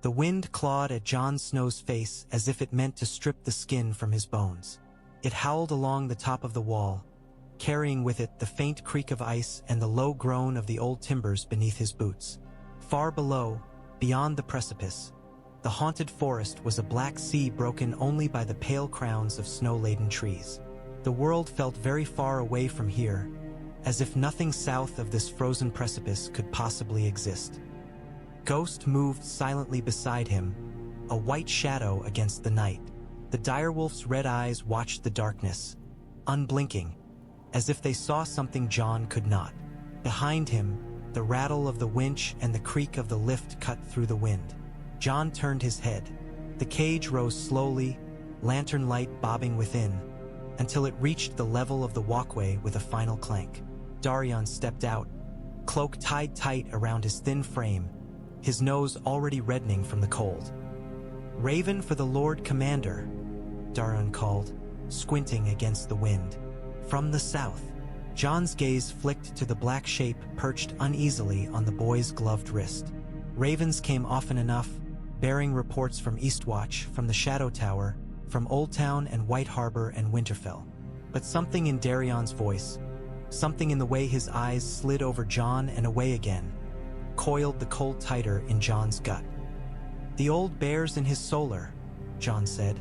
The wind clawed at Jon Snow's face as if it meant to strip the skin from his bones. It howled along the top of the wall, carrying with it the faint creak of ice and the low groan of the old timbers beneath his boots. Far below, beyond the precipice, the haunted forest was a black sea broken only by the pale crowns of snow-laden trees. The world felt very far away from here, as if nothing south of this frozen precipice could possibly exist. Ghost moved silently beside him, a white shadow against the night. The direwolf's red eyes watched the darkness, unblinking, as if they saw something Jon could not. Behind him, the rattle of the winch and the creak of the lift cut through the wind. Jon turned his head. The cage rose slowly, lantern light bobbing within, until it reached the level of the walkway with a final clank. Darion stepped out, cloak tied tight around his thin frame, his nose already reddening from the cold. "Raven for the Lord Commander," Darion called, squinting against the wind. From the south. Jon's gaze flicked to the black shape perched uneasily on the boy's gloved wrist. Ravens came often enough, bearing reports from Eastwatch, from the Shadow Tower, from Old Town and White Harbor and Winterfell. But something in Darion's voice, something in the way his eyes slid over Jon and away again, coiled the cold tighter in Jon's gut. "The old bear's in his solar," Jon said,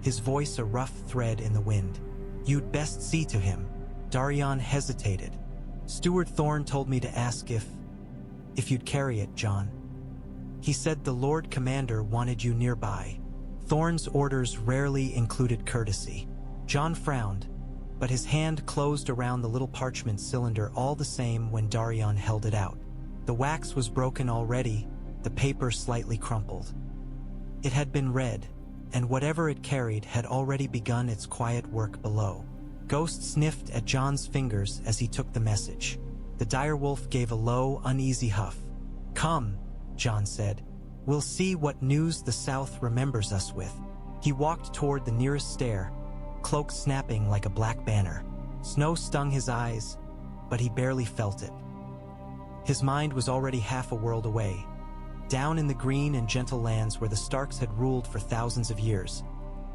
his voice a rough thread in the wind. "You'd best see to him." Darion hesitated. "Steward Thorne told me to ask if you'd carry it, Jon. He said the Lord Commander wanted you nearby." Thorne's orders rarely included courtesy. Jon frowned, but his hand closed around the little parchment cylinder all the same when Darion held it out. The wax was broken already, the paper slightly crumpled. It had been read, and whatever it carried had already begun its quiet work below. Ghost sniffed at Jon's fingers as he took the message. The direwolf gave a low, uneasy huff. "Come," Jon said. "We'll see what news the South remembers us with." He walked toward the nearest stair, cloak snapping like a black banner. Snow stung his eyes, but he barely felt it. His mind was already half a world away, down in the green and gentle lands where the Starks had ruled for thousands of years,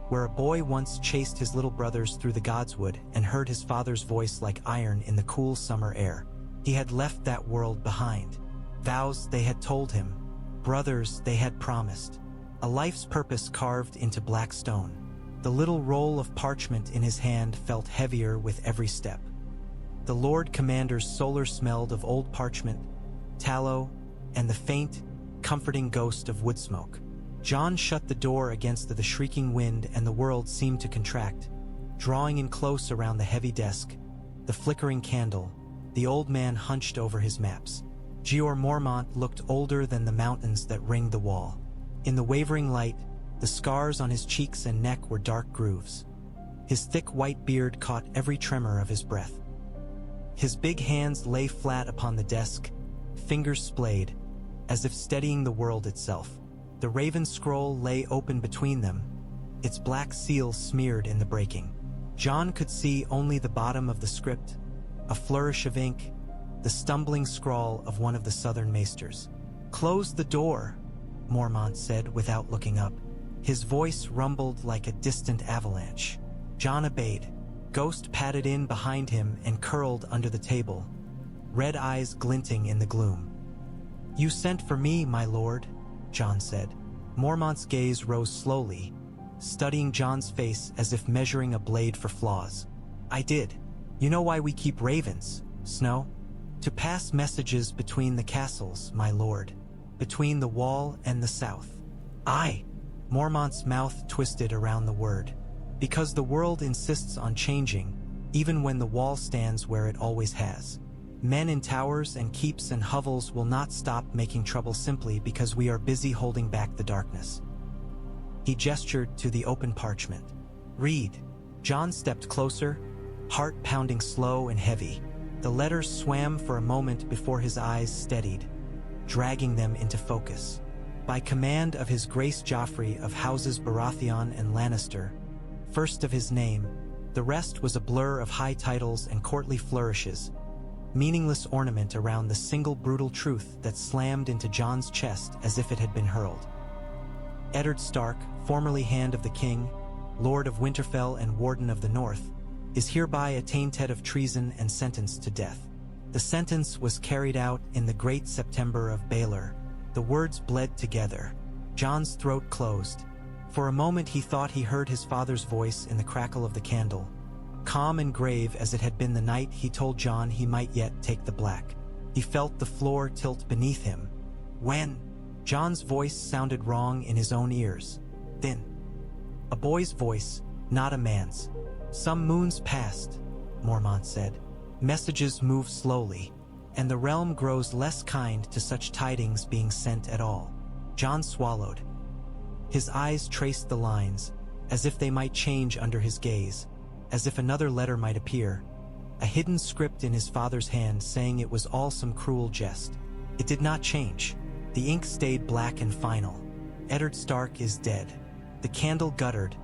where a boy once chased his little brothers through the godswood and heard his father's voice like iron in the cool summer air. He had left that world behind. Vows they had told him, brothers they had promised, a life's purpose carved into black stone. The little roll of parchment in his hand felt heavier with every step. The Lord Commander's solar smelled of old parchment, tallow, and the faint, comforting ghost of wood smoke. Jon shut the door against the shrieking wind, and the world seemed to contract, drawing in close around the heavy desk, the flickering candle. The old man hunched over his maps. Jeor Mormont looked older than the mountains that ringed the wall. In the wavering light, the scars on his cheeks and neck were dark grooves. His thick white beard caught every tremor of his breath. His big hands lay flat upon the desk, fingers splayed, as if steadying the world itself. The raven scroll lay open between them, its black seal smeared in the breaking. Jon could see only the bottom of the script, a flourish of ink, the stumbling scrawl of one of the southern maesters. "Close the door," Mormont said without looking up. His voice rumbled like a distant avalanche. Jon obeyed. Ghost padded in behind him and curled under the table, red eyes glinting in the gloom. "You sent for me, my lord," Jon said. Mormont's gaze rose slowly, studying Jon's face as if measuring a blade for flaws. "I did. You know why we keep ravens, Snow? To pass messages between the castles, my lord. Between the wall and the south." "Aye." Mormont's mouth twisted around the word. "Because the world insists on changing, even when the wall stands where it always has. Men in towers and keeps and hovels will not stop making trouble simply because we are busy holding back the darkness." He gestured to the open parchment. "Read." Jon stepped closer, heart pounding slow and heavy. The letters swam for a moment before his eyes steadied, dragging them into focus. "By command of His Grace Joffrey of Houses Baratheon and Lannister, first of his name, the rest was a blur of high titles and courtly flourishes, meaningless ornament around the single brutal truth that slammed into Jon's chest as if it had been hurled. Eddard Stark, formerly Hand of the King, Lord of Winterfell and Warden of the North, is hereby attainted of treason and sentenced to death. The sentence was carried out in the great September of Baelor. The words bled together. Jon's throat closed. For a moment he thought he heard his father's voice in the crackle of the candle. Calm and grave as it had been the night he told Jon he might yet take the black. He felt the floor tilt beneath him. When? Jon's voice sounded wrong in his own ears. Thin. A boy's voice, not a man's. Some moons passed, Mormont said. Messages move slowly, and the realm grows less kind to such tidings being sent at all. Jon swallowed. His eyes traced the lines, as if they might change under his gaze, as if another letter might appear, a hidden script in his father's hand saying it was all some cruel jest. It did not change. The ink stayed black and final. Eddard Stark is dead. The candle guttered,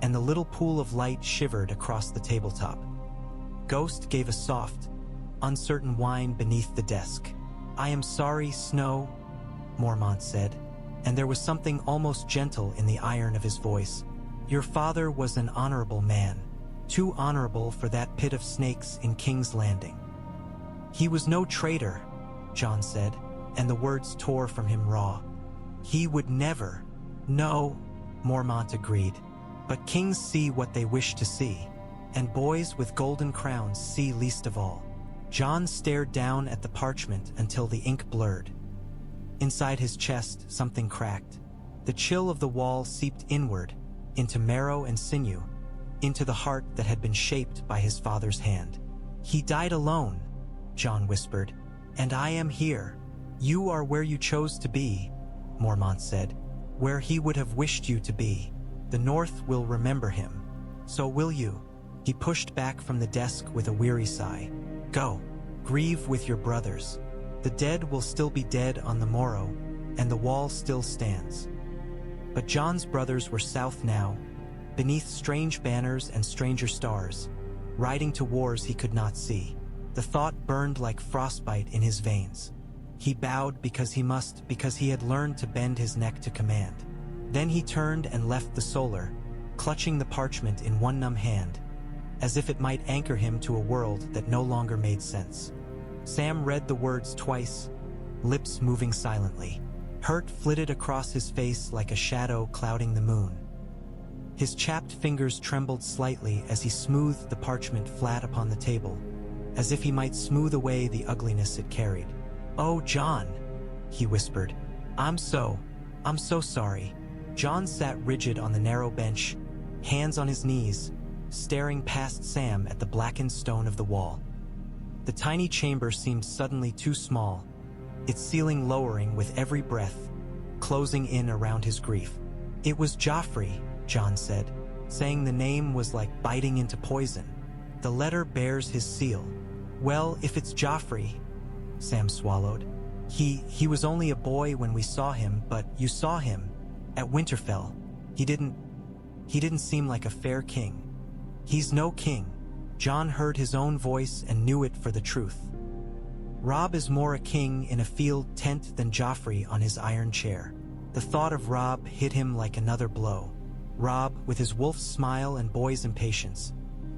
and the little pool of light shivered across the tabletop. Ghost gave a soft, uncertain whine beneath the desk. I am sorry, Snow, Mormont said, and there was something almost gentle in the iron of his voice. Your father was an honorable man, too honorable for that pit of snakes in King's Landing. He was no traitor, Jon said, and the words tore from him raw. He would never. No, Mormont agreed. But kings see what they wish to see, and boys with golden crowns see least of all. Jon stared down at the parchment until the ink blurred. Inside his chest, something cracked. The chill of the wall seeped inward, into marrow and sinew, into the heart that had been shaped by his father's hand. He died alone, Jon whispered, and I am here. You are where you chose to be, Mormont said, where he would have wished you to be. The North will remember him. So will you. He pushed back from the desk with a weary sigh. Go, grieve with your brothers. The dead will still be dead on the morrow, and the wall still stands. But Jon's brothers were south now, beneath strange banners and stranger stars, riding to wars he could not see. The thought burned like frostbite in his veins. He bowed because he must, because he had learned to bend his neck to command. Then he turned and left the solar, clutching the parchment in one numb hand, as if it might anchor him to a world that no longer made sense. Sam read the words twice, lips moving silently. Hurt flitted across his face like a shadow clouding the moon. His chapped fingers trembled slightly as he smoothed the parchment flat upon the table, as if he might smooth away the ugliness it carried. Oh, Jon, he whispered. I'm so sorry. Jon sat rigid on the narrow bench, hands on his knees, staring past Sam at the blackened stone of the wall. The tiny chamber seemed suddenly too small, its ceiling lowering with every breath, closing in around his grief. It was Joffrey, Jon said, saying the name was like biting into poison. The letter bears his seal. Well, if it's Joffrey, Sam swallowed. He was only a boy when we saw him, but you saw him at Winterfell. He didn't seem like a fair king. He's no king. Jon heard his own voice and knew it for the truth. Robb is more a king in a field tent than Joffrey on his iron chair. The thought of Robb hit him like another blow. Robb, with his wolf's smile and boy's impatience,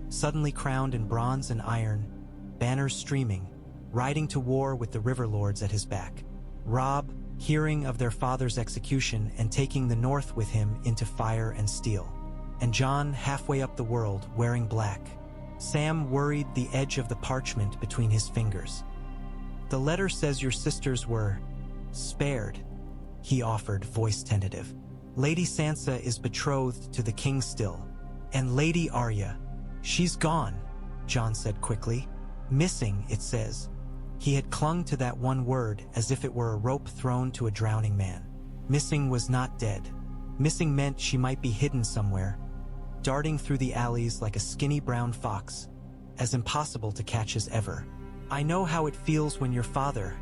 suddenly crowned in bronze and iron, banners streaming, riding to war with the river lords at his back. Robb, hearing of their father's execution and taking the North with him into fire and steel. And Jon halfway up the world, wearing black. Sam worried the edge of the parchment between his fingers. The letter says your sisters were spared, he offered, voice tentative. Lady Sansa is betrothed to the king still. And Lady Arya, she's gone, Jon said quickly. Missing, it says. He had clung to that one word as if it were a rope thrown to a drowning man. Missing was not dead. Missing meant she might be hidden somewhere, darting through the alleys like a skinny brown fox, as impossible to catch as ever. I know how it feels when your father,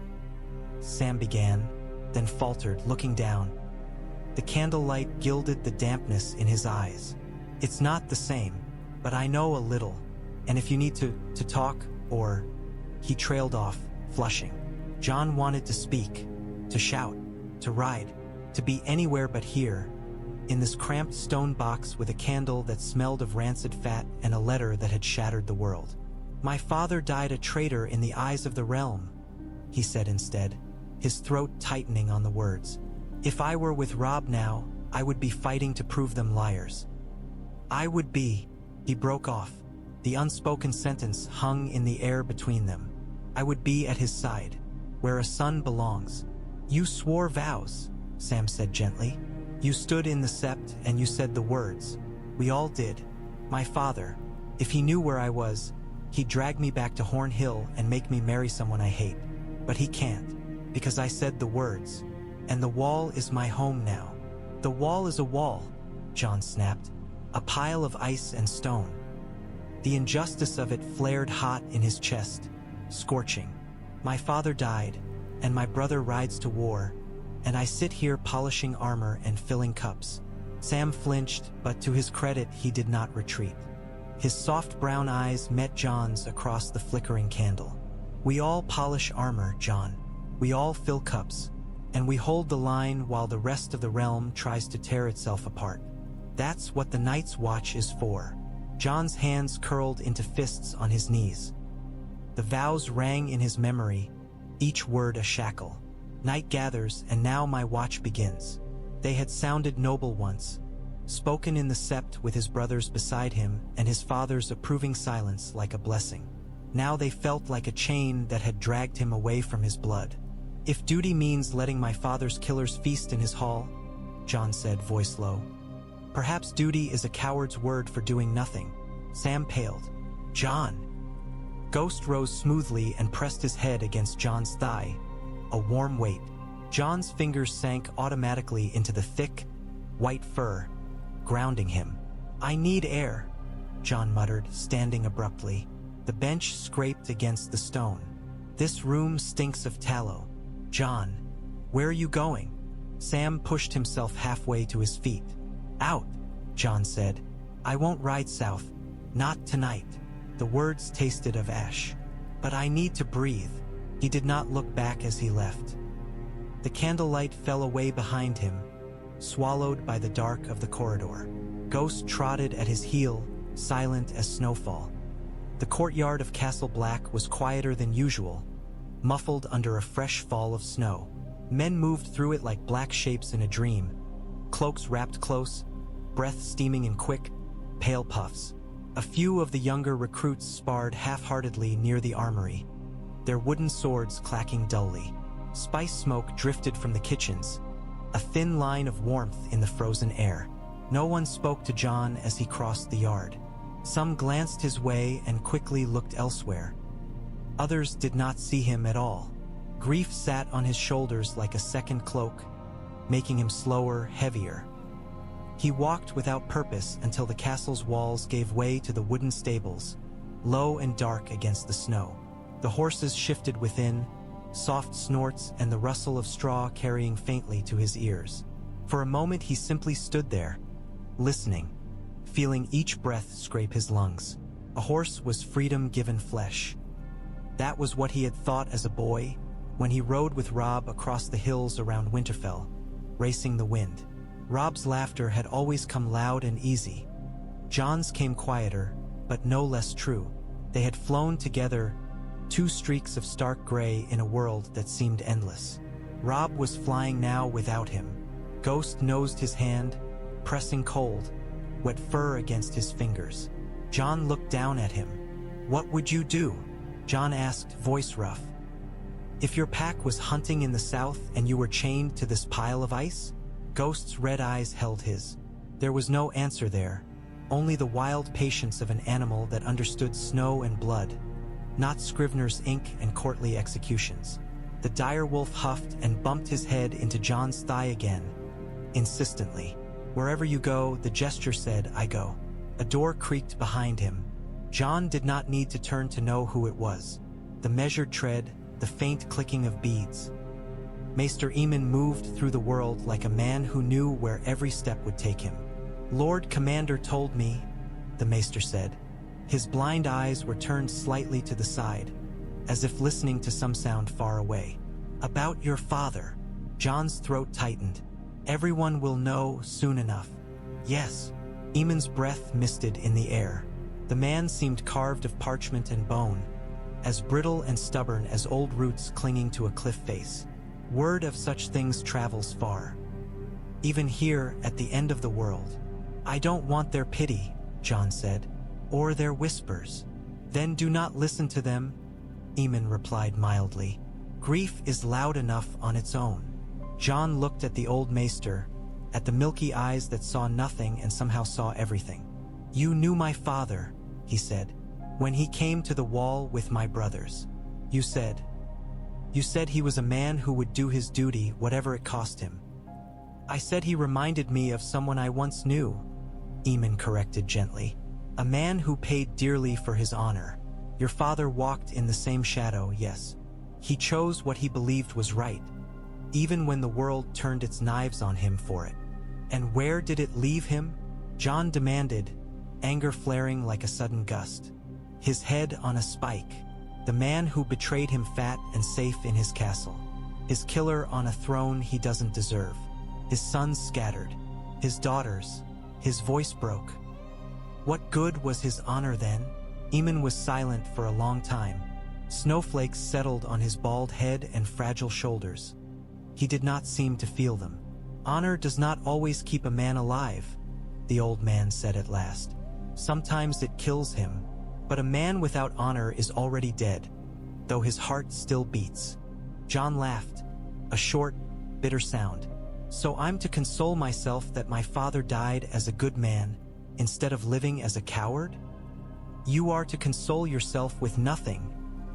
Sam began, then faltered, looking down. The candlelight gilded the dampness in his eyes. It's not the same, but I know a little, and if you need to talk, or... He trailed off, flushing. Jon wanted to speak, to shout, to ride, to be anywhere but here, in this cramped stone box with a candle that smelled of rancid fat and a letter that had shattered the world. "My father died a traitor in the eyes of the realm," he said instead, his throat tightening on the words. "If I were with Robb now, I would be fighting to prove them liars. I would be," he broke off. The unspoken sentence hung in the air between them. "I would be at his side, where a son belongs." "You swore vows," Sam said gently. "You stood in the sept and you said the words. We all did. My father, if he knew where I was, he'd drag me back to Horn Hill and make me marry someone I hate. But he can't, because I said the words. And the wall is my home now." "The wall is a wall," Jon snapped. "A pile of ice and stone." The injustice of it flared hot in his chest, scorching. "My father died, and my brother rides to war, and I sit here polishing armor and filling cups." Sam flinched, but to his credit he did not retreat. His soft brown eyes met Jon's across the flickering candle. "We all polish armor, Jon. We all fill cups, and we hold the line while the rest of the realm tries to tear itself apart. That's what the Night's Watch is for." Jon's hands curled into fists on his knees. The vows rang in his memory, each word a shackle. "Night gathers, and now my watch begins." They had sounded noble once, spoken in the sept with his brothers beside him and his father's approving silence like a blessing. Now they felt like a chain that had dragged him away from his blood. "If duty means letting my father's killers feast in his hall," Jon said, voice low. "Perhaps duty is a coward's word for doing nothing." Sam paled. "Jon." Ghost rose smoothly and pressed his head against Jon's thigh, a warm weight. Jon's fingers sank automatically into the thick, white fur, grounding him. "I need air," Jon muttered, standing abruptly. The bench scraped against the stone. "This room stinks of tallow." "Jon, where are you going?" Sam pushed himself halfway to his feet. "Out," Jon said. "I won't ride south. Not tonight." The words tasted of ash. "But I need to breathe." He did not look back as he left. The candlelight fell away behind him, swallowed by the dark of the corridor. Ghost trotted at his heel, silent as snowfall. The courtyard of Castle Black was quieter than usual, muffled under a fresh fall of snow. Men moved through it like black shapes in a dream, cloaks wrapped close, breath steaming in quick, pale puffs. A few of the younger recruits sparred half-heartedly near the armory, their wooden swords clacking dully. Spice smoke drifted from the kitchens, a thin line of warmth in the frozen air. No one spoke to Jon as he crossed the yard. Some glanced his way and quickly looked elsewhere. Others did not see him at all. Grief sat on his shoulders like a second cloak, making him slower, heavier. He walked without purpose until the castle's walls gave way to the wooden stables, low and dark against the snow. The horses shifted within, soft snorts and the rustle of straw carrying faintly to his ears. For a moment he simply stood there, listening, feeling each breath scrape his lungs. A horse was freedom given flesh. That was what he had thought as a boy, when he rode with Robb across the hills around Winterfell, racing the wind. Robb's laughter had always come loud and easy. Jon's came quieter, but no less true. They had flown together, two streaks of stark gray in a world that seemed endless. Robb was flying now without him. Ghost nosed his hand, pressing cold, wet fur against his fingers. Jon looked down at him. "What would you do?" Jon asked, voice rough. "If your pack was hunting in the south and you were chained to this pile of ice?" Ghost's red eyes held his. There was no answer there, only the wild patience of an animal that understood snow and blood, not Scrivener's ink and courtly executions. The direwolf huffed and bumped his head into Jon's thigh again, insistently. "Wherever you go," the gesture said, "I go." A door creaked behind him. Jon did not need to turn to know who it was. The measured tread, the faint clicking of beads. Maester Aemon moved through the world like a man who knew where every step would take him. "Lord Commander told me," the Maester said. His blind eyes were turned slightly to the side, as if listening to some sound far away. "About your father." Jon's throat tightened. Everyone will know soon enough. Yes. Aemon's breath misted in the air. The man seemed carved of parchment and bone, as brittle and stubborn as old roots clinging to a cliff face. Word of such things travels far. Even here, at the end of the world. I don't want their pity, Jon said, or their whispers. Then do not listen to them, Aemon replied mildly. Grief is loud enough on its own. Jon looked at the old maester, at the milky eyes that saw nothing and somehow saw everything. You knew my father, he said, when he came to the wall with my brothers. You said he was a man who would do his duty whatever it cost him. I said he reminded me of someone I once knew, Aemon corrected gently. A man who paid dearly for his honor. Your father walked in the same shadow, yes. He chose what he believed was right, even when the world turned its knives on him for it. And where did it leave him? Jon demanded, anger flaring like a sudden gust. His head on a spike. The man who betrayed him fat and safe in his castle. His killer on a throne he doesn't deserve. His sons scattered. His daughters. His voice broke. What good was his honor then? Aemon was silent for a long time. Snowflakes settled on his bald head and fragile shoulders. He did not seem to feel them. Honor does not always keep a man alive, the old man said at last. Sometimes it kills him, but a man without honor is already dead, though his heart still beats. Jon laughed, a short, bitter sound. So I'm to console myself that my father died as a good man, instead of living as a coward? You are to console yourself with nothing,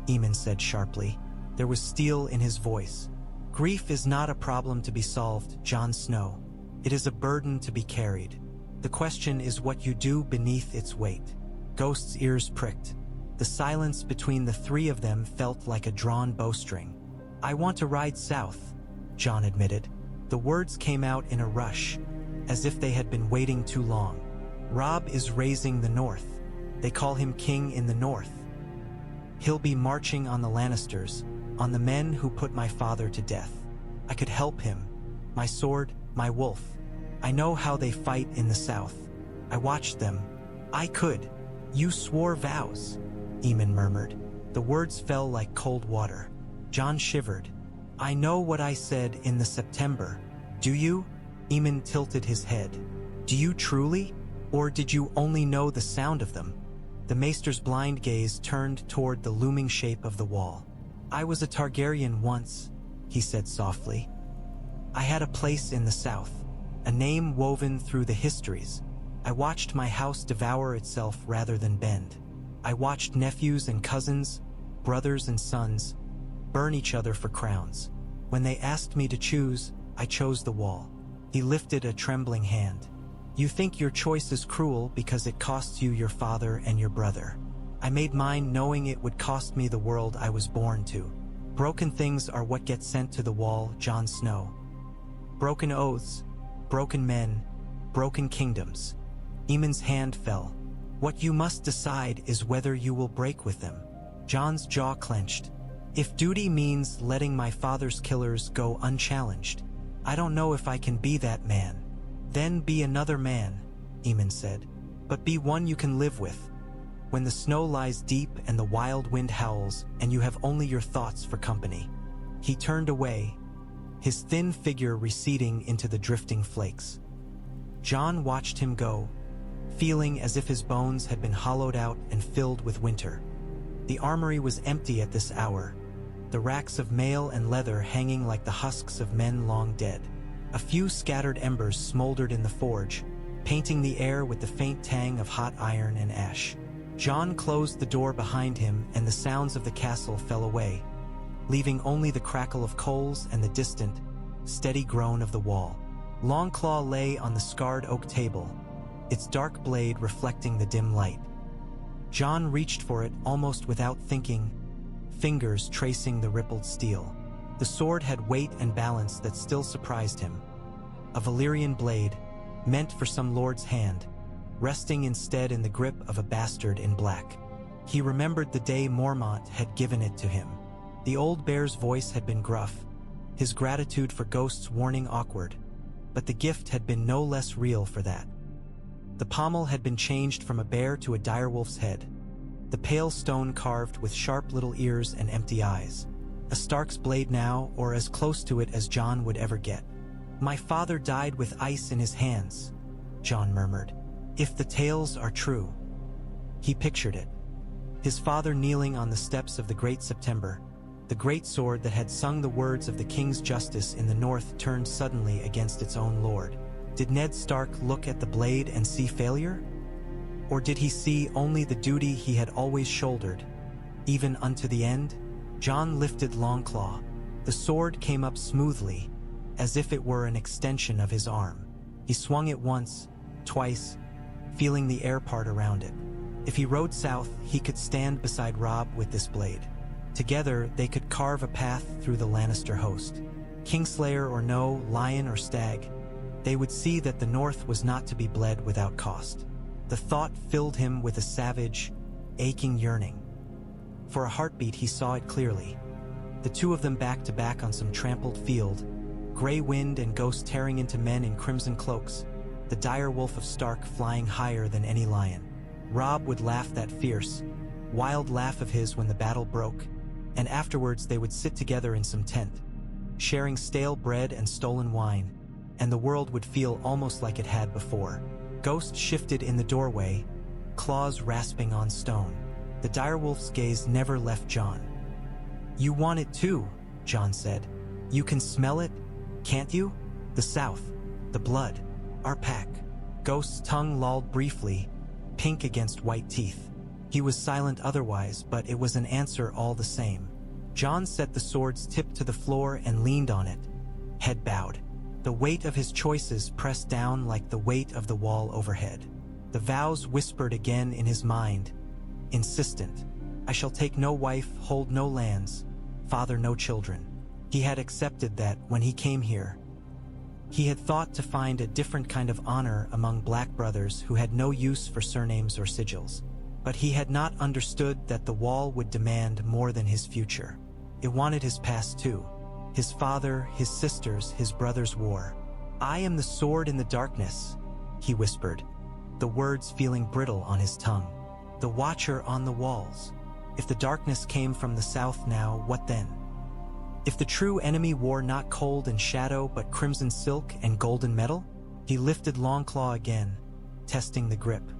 Aemon said sharply. There was steel in his voice. Grief is not a problem to be solved, Jon Snow. It is a burden to be carried. The question is what you do beneath its weight. Ghost's ears pricked. The silence between the three of them felt like a drawn bowstring. I want to ride south, Jon admitted. The words came out in a rush, as if they had been waiting too long. Robb is raising the north. They call him king in the north. He'll be marching on the Lannisters, on the men who put my father to death. I could help him. My sword, my wolf. I know how they fight in the south. I watched them. I could. You swore vows, Aemon murmured. The words fell like cold water. Jon shivered. I know what I said in the September. Do you? Aemon tilted his head. Do you truly? Or did you only know the sound of them? The maester's blind gaze turned toward the looming shape of the wall. I was a Targaryen once, he said softly. I had a place in the south, a name woven through the histories. I watched my house devour itself rather than bend. I watched nephews and cousins, brothers and sons, burn each other for crowns. When they asked me to choose, I chose the wall. He lifted a trembling hand. You think your choice is cruel because it costs you your father and your brother. I made mine knowing it would cost me the world I was born to. Broken things are what get sent to the wall, Jon Snow. Broken oaths, broken men, broken kingdoms. Aemon's hand fell. What you must decide is whether you will break with them. Jon's jaw clenched. If duty means letting my father's killers go unchallenged, I don't know if I can be that man. Then be another man, Aemon said, but be one you can live with. When the snow lies deep and the wild wind howls and you have only your thoughts for company. He turned away, his thin figure receding into the drifting flakes. Jon watched him go, feeling as if his bones had been hollowed out and filled with winter. The armory was empty at this hour, the racks of mail and leather hanging like the husks of men long dead. A few scattered embers smoldered in the forge, painting the air with the faint tang of hot iron and ash. Jon closed the door behind him and the sounds of the castle fell away, leaving only the crackle of coals and the distant, steady groan of the wall. Longclaw lay on the scarred oak table, its dark blade reflecting the dim light. Jon reached for it almost without thinking, fingers tracing the rippled steel. The sword had weight and balance that still surprised him. A Valyrian blade, meant for some lord's hand, resting instead in the grip of a bastard in black. He remembered the day Mormont had given it to him. The old bear's voice had been gruff, his gratitude for ghosts warning awkward. but the gift had been no less real for that. The pommel had been changed from a bear to a direwolf's head, the pale stone carved with sharp little ears and empty eyes. A Stark's blade now, or as close to it as Jon would ever get. "My father died with ice in his hands," Jon murmured. "If the tales are true." He pictured it. His father kneeling on the steps of the Great September, the great sword that had sung the words of the king's justice in the north turned suddenly against its own lord. Did Ned Stark look at the blade and see failure? Or did he see only the duty he had always shouldered, even unto the end? Jon lifted Longclaw. The sword came up smoothly, as if it were an extension of his arm. He swung it once, twice, feeling the air part around it. If he rode south, he could stand beside Robb with this blade. Together, they could carve a path through the Lannister host. Kingslayer or no, lion or stag, they would see that the north was not to be bled without cost. The thought filled him with a savage, aching yearning. For a heartbeat, he saw it clearly. The two of them back to back on some trampled field, gray wind and ghosts tearing into men in crimson cloaks, the dire wolf of Stark flying higher than any lion. Robb would laugh that fierce, wild laugh of his when the battle broke, and afterwards they would sit together in some tent, sharing stale bread and stolen wine, and the world would feel almost like it had before. Ghosts shifted in the doorway, claws rasping on stone. The direwolf's gaze never left Jon. "You want it too," Jon said. "You can smell it, can't you? The south, the blood, our pack." Ghost's tongue lolled briefly, pink against white teeth. He was silent otherwise, but it was an answer all the same. Jon set the sword's tip to the floor and leaned on it, head bowed. The weight of his choices pressed down like the weight of the wall overhead. The vows whispered again in his mind, insistent. "I shall take no wife, hold no lands, father no children." He had accepted that when he came here. He had thought to find a different kind of honor among black brothers who had no use for surnames or sigils. But he had not understood that the wall would demand more than his future. It wanted his past too. His father, his sisters, his brother's war. "I am the sword in the darkness," he whispered, the words feeling brittle on his tongue. "The watcher on the walls. If the darkness came from the south now, what then? If the true enemy wore not cold and shadow but crimson silk and golden metal?" He lifted Longclaw again, testing the grip.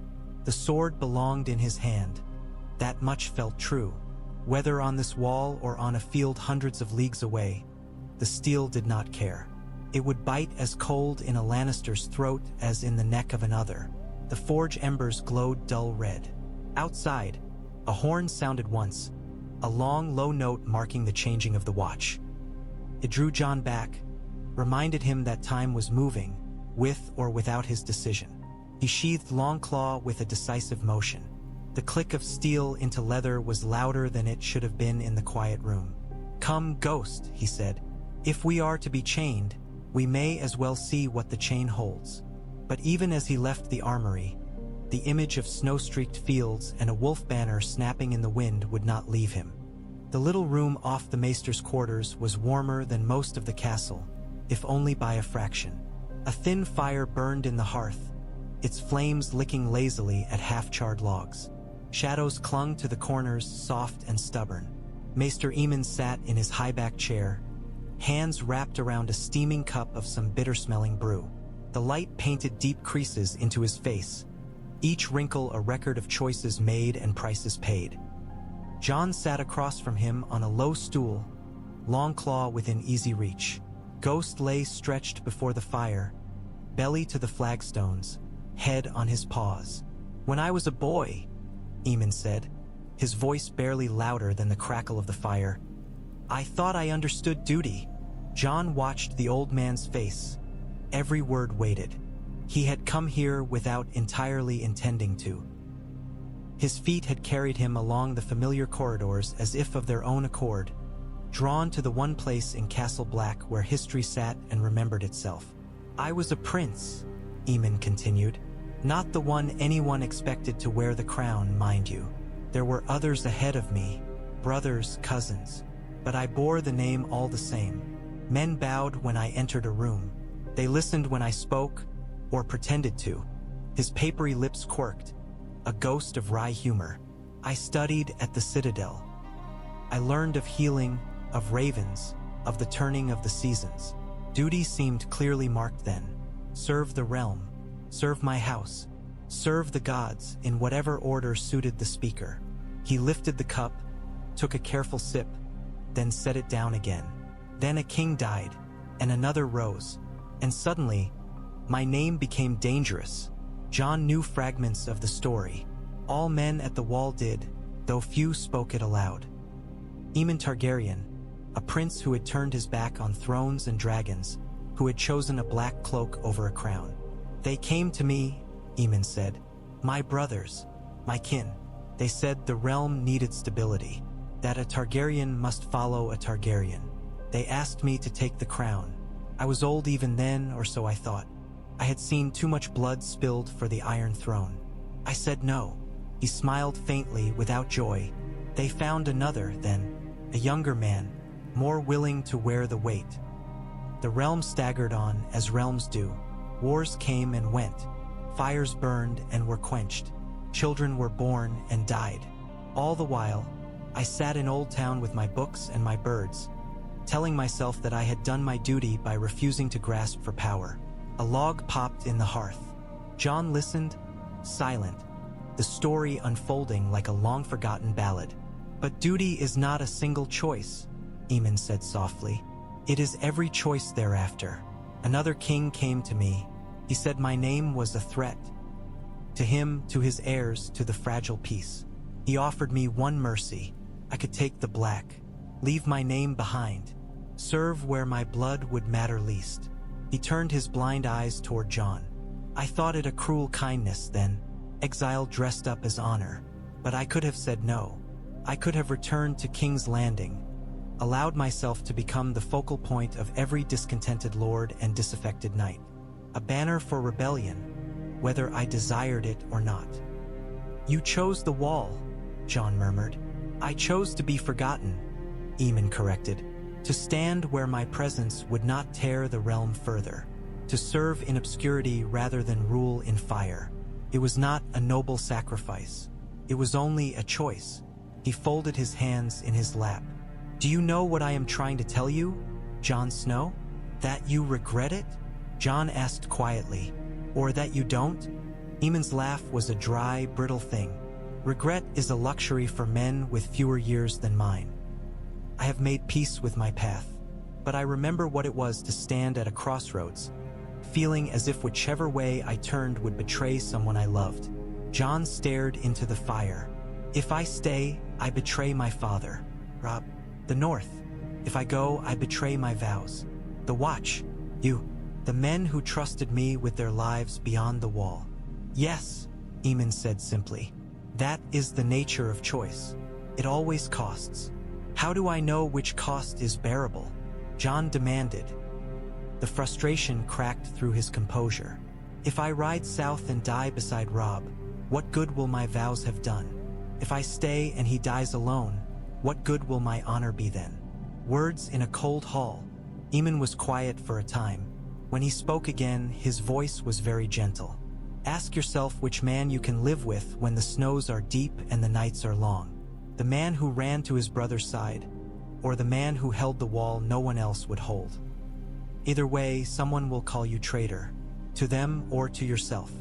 The sword belonged in his hand. That much felt true. Whether on this wall or on a field hundreds of leagues away, the steel did not care. It would bite as cold in a Lannister's throat as in the neck of another. The forge embers glowed dull red. Outside, a horn sounded once, a long, low note marking the changing of the watch. It drew Jon back, reminded him that time was moving, with or without his decision. He sheathed Longclaw with a decisive motion. The click of steel into leather was louder than it should have been in the quiet room. "Come, ghost," he said. "If we are to be chained, we may as well see what the chain holds." But even as he left the armory, the image of snow-streaked fields and a wolf banner snapping in the wind would not leave him. The little room off the Maester's quarters was warmer than most of the castle, if only by a fraction. A thin fire burned in the hearth, its flames licking lazily at half-charred logs. Shadows clung to the corners, soft and stubborn. Maester Aemon sat in his high-backed chair, hands wrapped around a steaming cup of some bitter-smelling brew. The light painted deep creases into his face, each wrinkle a record of choices made and prices paid. Jon sat across from him on a low stool, Longclaw within easy reach. Ghost lay stretched before the fire, belly to the flagstones, head on his paws. "When I was a boy," Aemon said, his voice barely louder than the crackle of the fire, "I thought I understood duty." Jon watched the old man's face. Every word weighted. He had come here without entirely intending to. His feet had carried him along the familiar corridors as if of their own accord, drawn to the one place in Castle Black where history sat and remembered itself. "I was a prince," Aemon continued. "Not the one anyone expected to wear the crown, mind you. There were others ahead of me, brothers, cousins. But I bore the name all the same. Men bowed when I entered a room. They listened when I spoke, or pretended to. His papery lips quirked, a ghost of wry humor. I studied at the Citadel. I learned of healing, of ravens, of the turning of the seasons. Duty seemed clearly marked then. Serve the realm, serve my house, serve the gods in whatever order suited the speaker. He lifted the cup, took a careful sip, then set it down again. Then a king died, and another rose, and suddenly, my name became dangerous. Jon knew fragments of the story. All men at the wall did, though few spoke it aloud. Aemon Targaryen, a prince who had turned his back on thrones and dragons, who had chosen a black cloak over a crown. They came to me, Aemon said, my brothers, my kin. They said the realm needed stability, that a Targaryen must follow a Targaryen. They asked me to take the crown. I was old even then, or so I thought. I had seen too much blood spilled for the Iron Throne. I said no. He smiled faintly, without joy. They found another, then, a younger man, more willing to wear the weight. The realm staggered on, as realms do. Wars came and went. Fires burned and were quenched. Children were born and died. All the while, I sat in Old Town with my books and my birds, telling myself that I had done my duty by refusing to grasp for power. A log popped in the hearth. Jon listened, silent, the story unfolding like a long-forgotten ballad. But duty is not a single choice, Aemon said softly. It is every choice thereafter. Another king came to me. He said my name was a threat. To him, to his heirs, to the fragile peace. He offered me one mercy. I could take the black, leave my name behind, serve where my blood would matter least. He turned his blind eyes toward Jon. I thought it a cruel kindness then, exile dressed up as honor. But I could have said no. I could have returned to King's Landing, allowed myself to become the focal point of every discontented lord and disaffected knight. A banner for rebellion, whether I desired it or not. You chose the wall, Jon murmured. I chose to be forgotten, Aemon corrected. To stand where my presence would not tear the realm further. To serve in obscurity rather than rule in fire. It was not a noble sacrifice. It was only a choice. He folded his hands in his lap. Do you know what I am trying to tell you, Jon Snow? That you regret it? Jon asked quietly. Or that you don't? Aemon's laugh was a dry, brittle thing. Regret is a luxury for men with fewer years than mine. I have made peace with my path, but I remember what it was to stand at a crossroads, feeling as if whichever way I turned would betray someone I loved. Jon stared into the fire. If I stay, I betray my father, Robb. The North. If I go, I betray my vows. The Watch. You. The men who trusted me with their lives beyond the wall. Yes, Aemon said simply. That is the nature of choice. It always costs. How do I know which cost is bearable? Jon demanded. The frustration cracked through his composure. If I ride south and die beside Robb, what good will my vows have done? If I stay and he dies alone, what good will my honor be then? Words in a cold hall. Aemon was quiet for a time. When he spoke again, his voice was very gentle. Ask yourself which man you can live with when the snows are deep and the nights are long. The man who ran to his brother's side, or the man who held the wall no one else would hold. Either way, someone will call you traitor, to them or to yourself.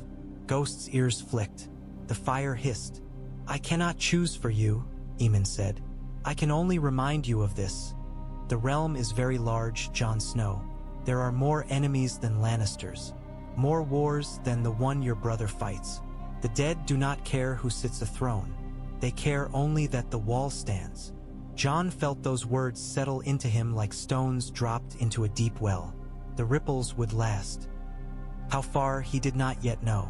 Ghost's ears flicked. The fire hissed. I cannot choose for you, Aemon said. I can only remind you of this. The realm is very large, Jon Snow. There are more enemies than Lannisters, more wars than the one your brother fights. The dead do not care who sits a throne. They care only that the wall stands. Jon felt those words settle into him like stones dropped into a deep well. The ripples would last. How far, he did not yet know.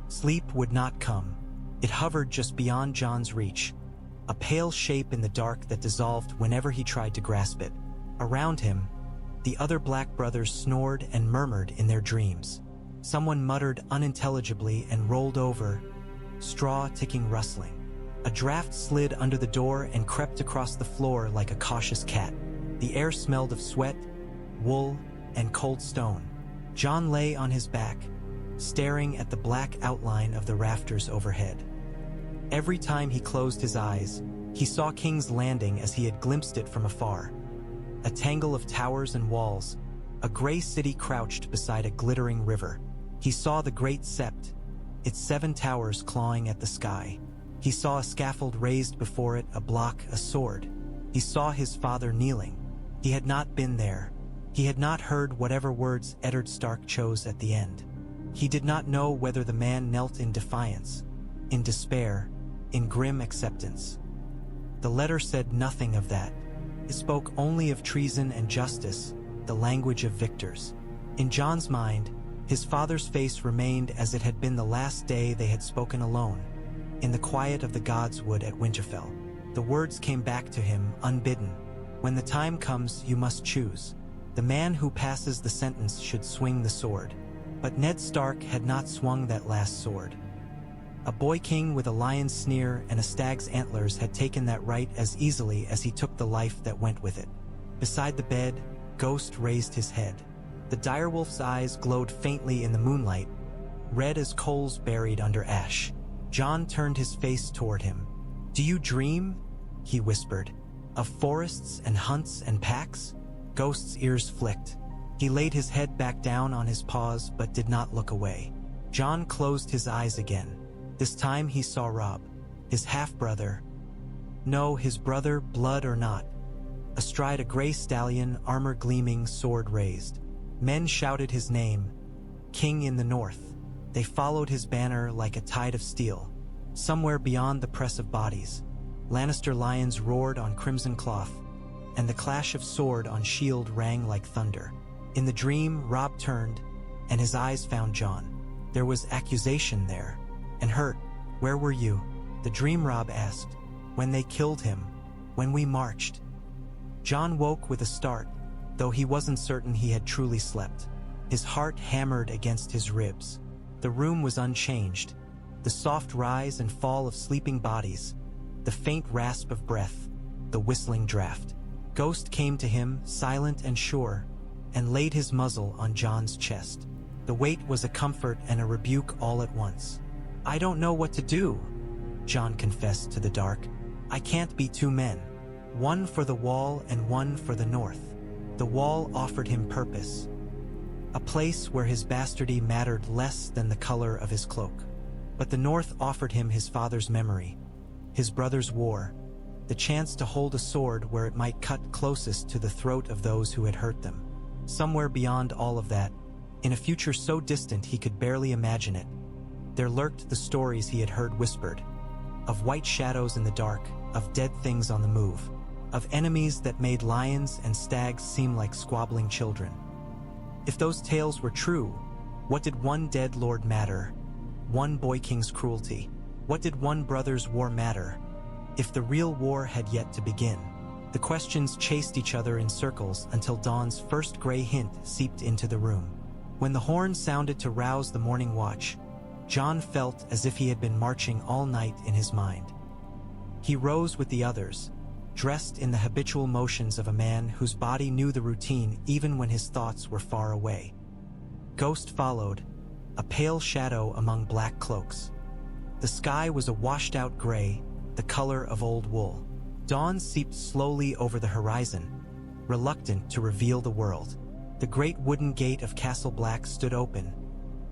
Sleep would not come. It hovered just beyond Jon's reach, a pale shape in the dark that dissolved whenever he tried to grasp it. Around him, the other Black brothers snored and murmured in their dreams. Someone muttered unintelligibly and rolled over, straw ticking rustling. A draft slid under the door and crept across the floor like a cautious cat. The air smelled of sweat, wool, and cold stone. Jon lay on his back, staring at the black outline of the rafters overhead. Every time he closed his eyes, he saw King's Landing as he had glimpsed it from afar. A tangle of towers and walls, a gray city crouched beside a glittering river. He saw the Great Sept, its 7 towers clawing at the sky. He saw a scaffold raised before it, a block, a sword. He saw his father kneeling. He had not been there. He had not heard whatever words Eddard Stark chose at the end. He did not know whether the man knelt in defiance, in despair, in grim acceptance. The letter said nothing of that. It spoke only of treason and justice, the language of victors. In Jon's mind, his father's face remained as it had been the last day they had spoken alone, in the quiet of the God's Wood at Winterfell. The words came back to him, unbidden. When the time comes, you must choose. The man who passes the sentence should swing the sword. But Ned Stark had not swung that last sword. A boy king with a lion's sneer and a stag's antlers had taken that right as easily as he took the life that went with it. Beside the bed, Ghost raised his head. The direwolf's eyes glowed faintly in the moonlight, red as coals buried under ash. Jon turned his face toward him. "Do you dream?" he whispered. "Of forests and hunts and packs?" Ghost's ears flicked. He laid his head back down on his paws but did not look away. Jon closed his eyes again. This time he saw Robb, his half-brother. No, his brother, blood or not. Astride a gray stallion, armor gleaming, sword raised. Men shouted his name, King in the North. They followed his banner like a tide of steel. Somewhere beyond the press of bodies, Lannister lions roared on crimson cloth, and the clash of sword on shield rang like thunder. In the dream, Robb turned, and his eyes found Jon. There was accusation there, and hurt. "Where were you?" the dream Robb asked. "When they killed him, when we marched." Jon woke with a start, though he wasn't certain he had truly slept. His heart hammered against his ribs. The room was unchanged. The soft rise and fall of sleeping bodies, the faint rasp of breath, the whistling draft. Ghost came to him, silent and sure, and laid his muzzle on Jon's chest. The weight was a comfort and a rebuke all at once. "I don't know what to do," Jon confessed to the dark. "I can't be 2 men. One for the wall and one for the north." The wall offered him purpose, a place where his bastardy mattered less than the color of his cloak. But the north offered him his father's memory, his brother's war, the chance to hold a sword where it might cut closest to the throat of those who had hurt them. Somewhere beyond all of that, in a future so distant he could barely imagine it, there lurked the stories he had heard whispered, of white shadows in the dark, of dead things on the move, of enemies that made lions and stags seem like squabbling children. If those tales were true, what did one dead lord matter? One boy king's cruelty? What did one brother's war matter? If the real war had yet to begin. The questions chased each other in circles until dawn's first gray hint seeped into the room. When the horn sounded to rouse the morning watch, Jon felt as if he had been marching all night in his mind. He rose with the others, dressed in the habitual motions of a man whose body knew the routine even when his thoughts were far away. Ghost followed, a pale shadow among black cloaks. The sky was a washed-out gray, the color of old wool. Dawn seeped slowly over the horizon, reluctant to reveal the world. The great wooden gate of Castle Black stood open,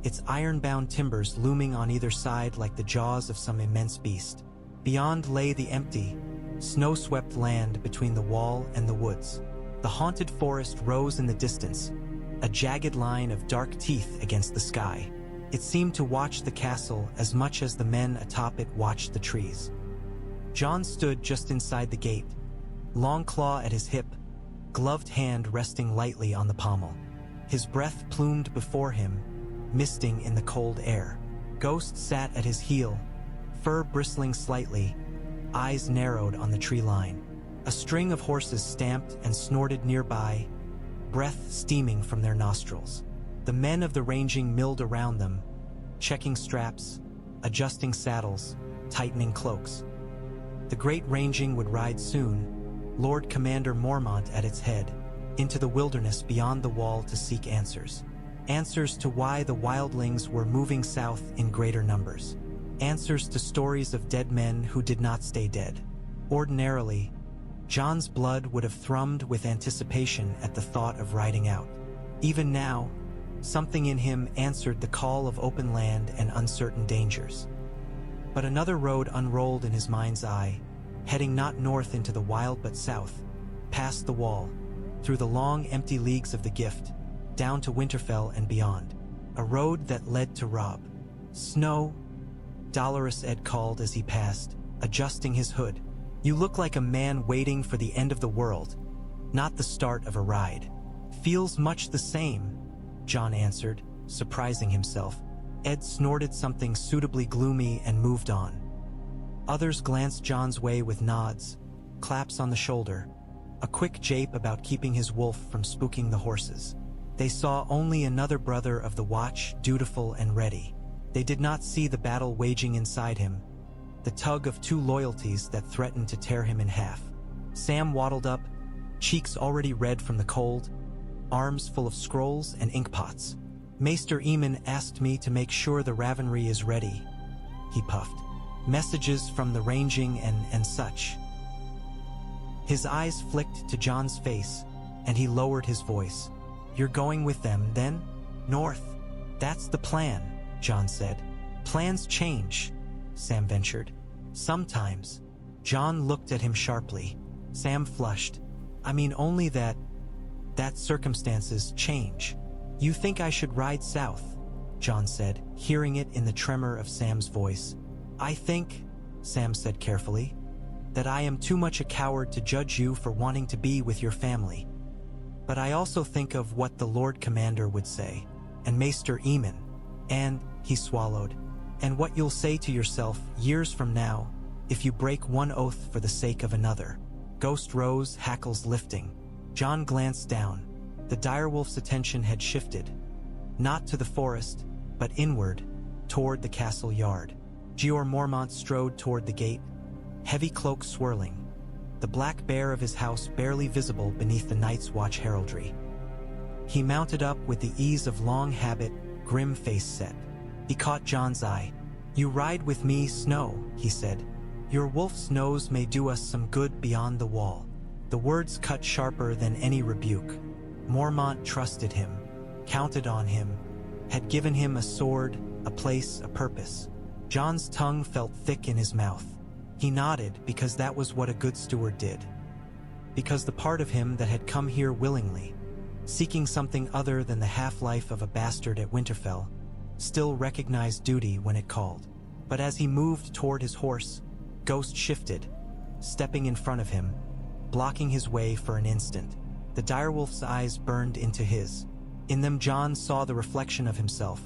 its iron-bound timbers looming on either side like the jaws of some immense beast. Beyond lay the empty, snow-swept land between the wall and the woods. The haunted forest rose in the distance, a jagged line of dark teeth against the sky. It seemed to watch the castle as much as the men atop it watched the trees. Jon stood just inside the gate, Longclaw at his hip, gloved hand resting lightly on the pommel. His breath plumed before him, misting in the cold air. Ghost sat at his heel, fur bristling slightly, eyes narrowed on the tree line. A string of horses stamped and snorted nearby, breath steaming from their nostrils. The men of the ranging milled around them, checking straps, adjusting saddles, tightening cloaks. The great ranging would ride soon, Lord Commander Mormont at its head, into the wilderness beyond the wall to seek answers. Answers to why the Wildlings were moving south in greater numbers. Answers to stories of dead men who did not stay dead. Ordinarily, Jon's blood would have thrummed with anticipation at the thought of riding out. Even now, something in him answered the call of open land and uncertain dangers. But another road unrolled in his mind's eye, heading not north into the wild but south, past the wall, through the long empty leagues of the Gift, down to Winterfell and beyond. A road that led to Robb. Snow, Dolorous Ed called as he passed, adjusting his hood. You look like a man waiting for the end of the world, not the start of a ride. Feels much the same, Jon answered, surprising himself. Ed snorted something suitably gloomy and moved on. Others glanced Jon's way with nods, claps on the shoulder, a quick jape about keeping his wolf from spooking the horses. They saw only another brother of the Watch, dutiful and ready. They did not see the battle waging inside him, the tug of two loyalties that threatened to tear him in half. Sam waddled up, cheeks already red from the cold, arms full of scrolls and inkpots. Maester Aemon asked me to make sure the Ravenry is ready, he puffed. Messages from the ranging and such. His eyes flicked to Jon's face, and he lowered his voice. You're going with them, then? North. That's the plan, Jon said. Plans change, Sam ventured. Sometimes. Jon looked at him sharply. Sam flushed. I mean only that circumstances change. You think I should ride south, Jon said, hearing it in the tremor of Sam's voice. I think, Sam said carefully, that I am too much a coward to judge you for wanting to be with your family. But I also think of what the Lord Commander would say, and Maester Aemon, and, he swallowed, and what you'll say to yourself years from now if you break one oath for the sake of another. Ghost rose, hackles lifting. Jon glanced down. The direwolf's attention had shifted, not to the forest, but inward, toward the castle yard. Jeor Mormont strode toward the gate, heavy cloak swirling, the black bear of his house barely visible beneath the Night's Watch heraldry. He mounted up with the ease of long habit, grim face set. He caught Jon's eye. You ride with me, Snow, he said. Your wolf's nose may do us some good beyond the wall. The words cut sharper than any rebuke. Mormont trusted him, counted on him, had given him a sword, a place, a purpose. Jon's tongue felt thick in his mouth. He nodded because that was what a good steward did. Because the part of him that had come here willingly, seeking something other than the half-life of a bastard at Winterfell, still recognized duty when it called. But as he moved toward his horse, Ghost shifted, stepping in front of him, blocking his way for an instant. The direwolf's eyes burned into his. In them Jon saw the reflection of himself,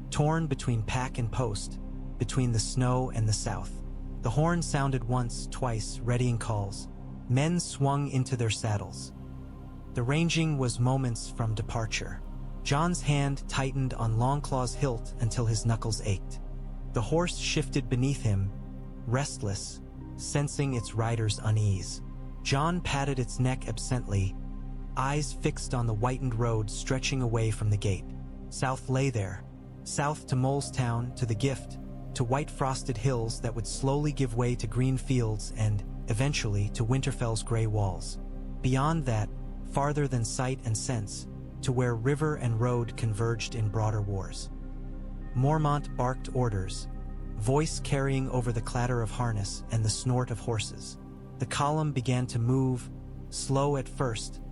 torn between pack and post, between the snow and the south. The horn sounded once, twice, readying calls. Men swung into their saddles. The ranging was moments from departure. Jon's hand tightened on Longclaw's hilt until his knuckles ached. The horse shifted beneath him, restless, sensing its rider's unease. Jon patted its neck absently, eyes fixed on the whitened road stretching away from the gate. South lay there, south to Molestown, to the Gift, to white-frosted hills that would slowly give way to green fields and, eventually, to Winterfell's gray walls. Beyond that, farther than sight and sense, to where river and road converged in broader wars. Mormont barked orders, voice carrying over the clatter of harness and the snort of horses. The column began to move, slow at first,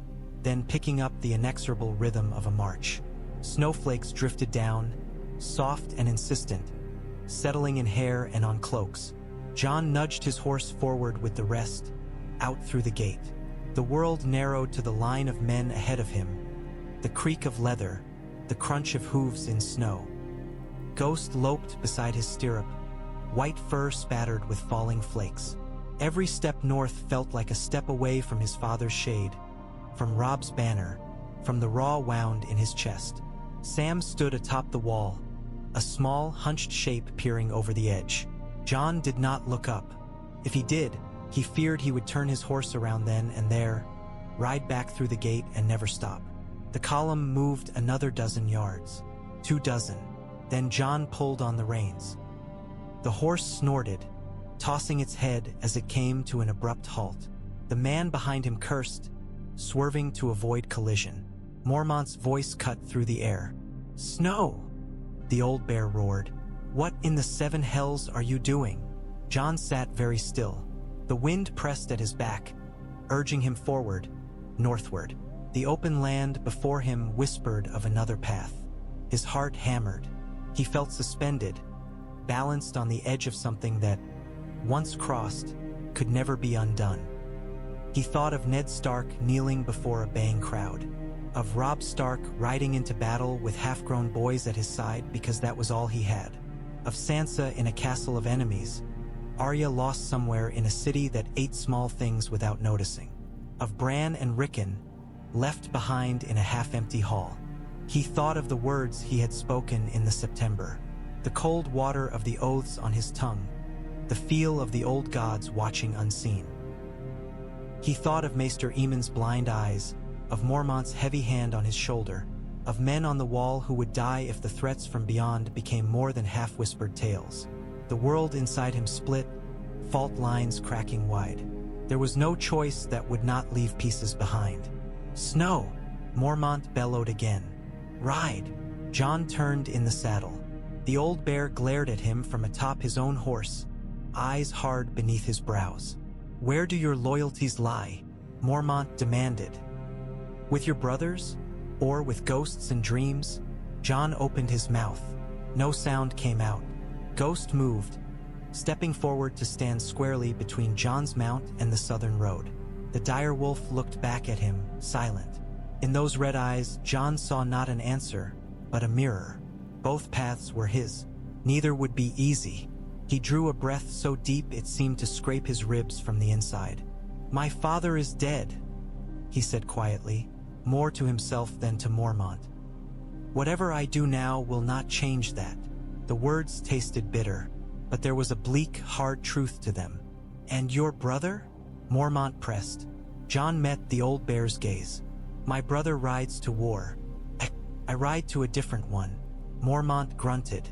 then picking up the inexorable rhythm of a march. Snowflakes drifted down, soft and insistent, settling in hair and on cloaks. Jon nudged his horse forward with the rest, out through the gate. The world narrowed to the line of men ahead of him, the creak of leather, the crunch of hooves in snow. Ghost loped beside his stirrup, white fur spattered with falling flakes. Every step north felt like a step away from his father's shade, from Robb's banner, from the raw wound in his chest. Sam stood atop the wall, a small, hunched shape peering over the edge. Jon did not look up. If he did, he feared he would turn his horse around then and there, ride back through the gate and never stop. The column moved another dozen yards, 2 dozen. Then Jon pulled on the reins. The horse snorted, tossing its head as it came to an abrupt halt. The man behind him cursed, swerving to avoid collision. Mormont's voice cut through the air. "Snow!" the old bear roared. "What in the 7 hells are you doing?" Jon sat very still. The wind pressed at his back, urging him forward, northward. The open land before him whispered of another path. His heart hammered. He felt suspended, balanced on the edge of something that, once crossed, could never be undone. He thought of Ned Stark kneeling before a baying crowd, of Robb Stark riding into battle with half-grown boys at his side because that was all he had, of Sansa in a castle of enemies, Arya lost somewhere in a city that ate small things without noticing, of Bran and Rickon left behind in a half-empty hall. He thought of the words he had spoken in the September, the cold water of the oaths on his tongue, the feel of the old gods watching unseen. He thought of Maester Aemon's blind eyes, of Mormont's heavy hand on his shoulder, of men on the wall who would die if the threats from beyond became more than half-whispered tales. The world inside him split, fault lines cracking wide. There was no choice that would not leave pieces behind. "Snow!" Mormont bellowed again. "Ride!" Jon turned in the saddle. The old bear glared at him from atop his own horse, eyes hard beneath his brows. "Where do your loyalties lie?" Mormont demanded. "With your brothers? Or with ghosts and dreams?" Jon opened his mouth. No sound came out. Ghost moved, stepping forward to stand squarely between Jon's mount and the southern road. The direwolf looked back at him, silent. In those red eyes, Jon saw not an answer, but a mirror. Both paths were his. Neither would be easy. He drew a breath so deep it seemed to scrape his ribs from the inside. "My father is dead," he said quietly, more to himself than to Mormont. "Whatever I do now will not change that." The words tasted bitter, but there was a bleak, hard truth to them. "And your brother?" Mormont pressed. Jon met the old bear's gaze. "My brother rides to war. I ride to a different one." Mormont grunted.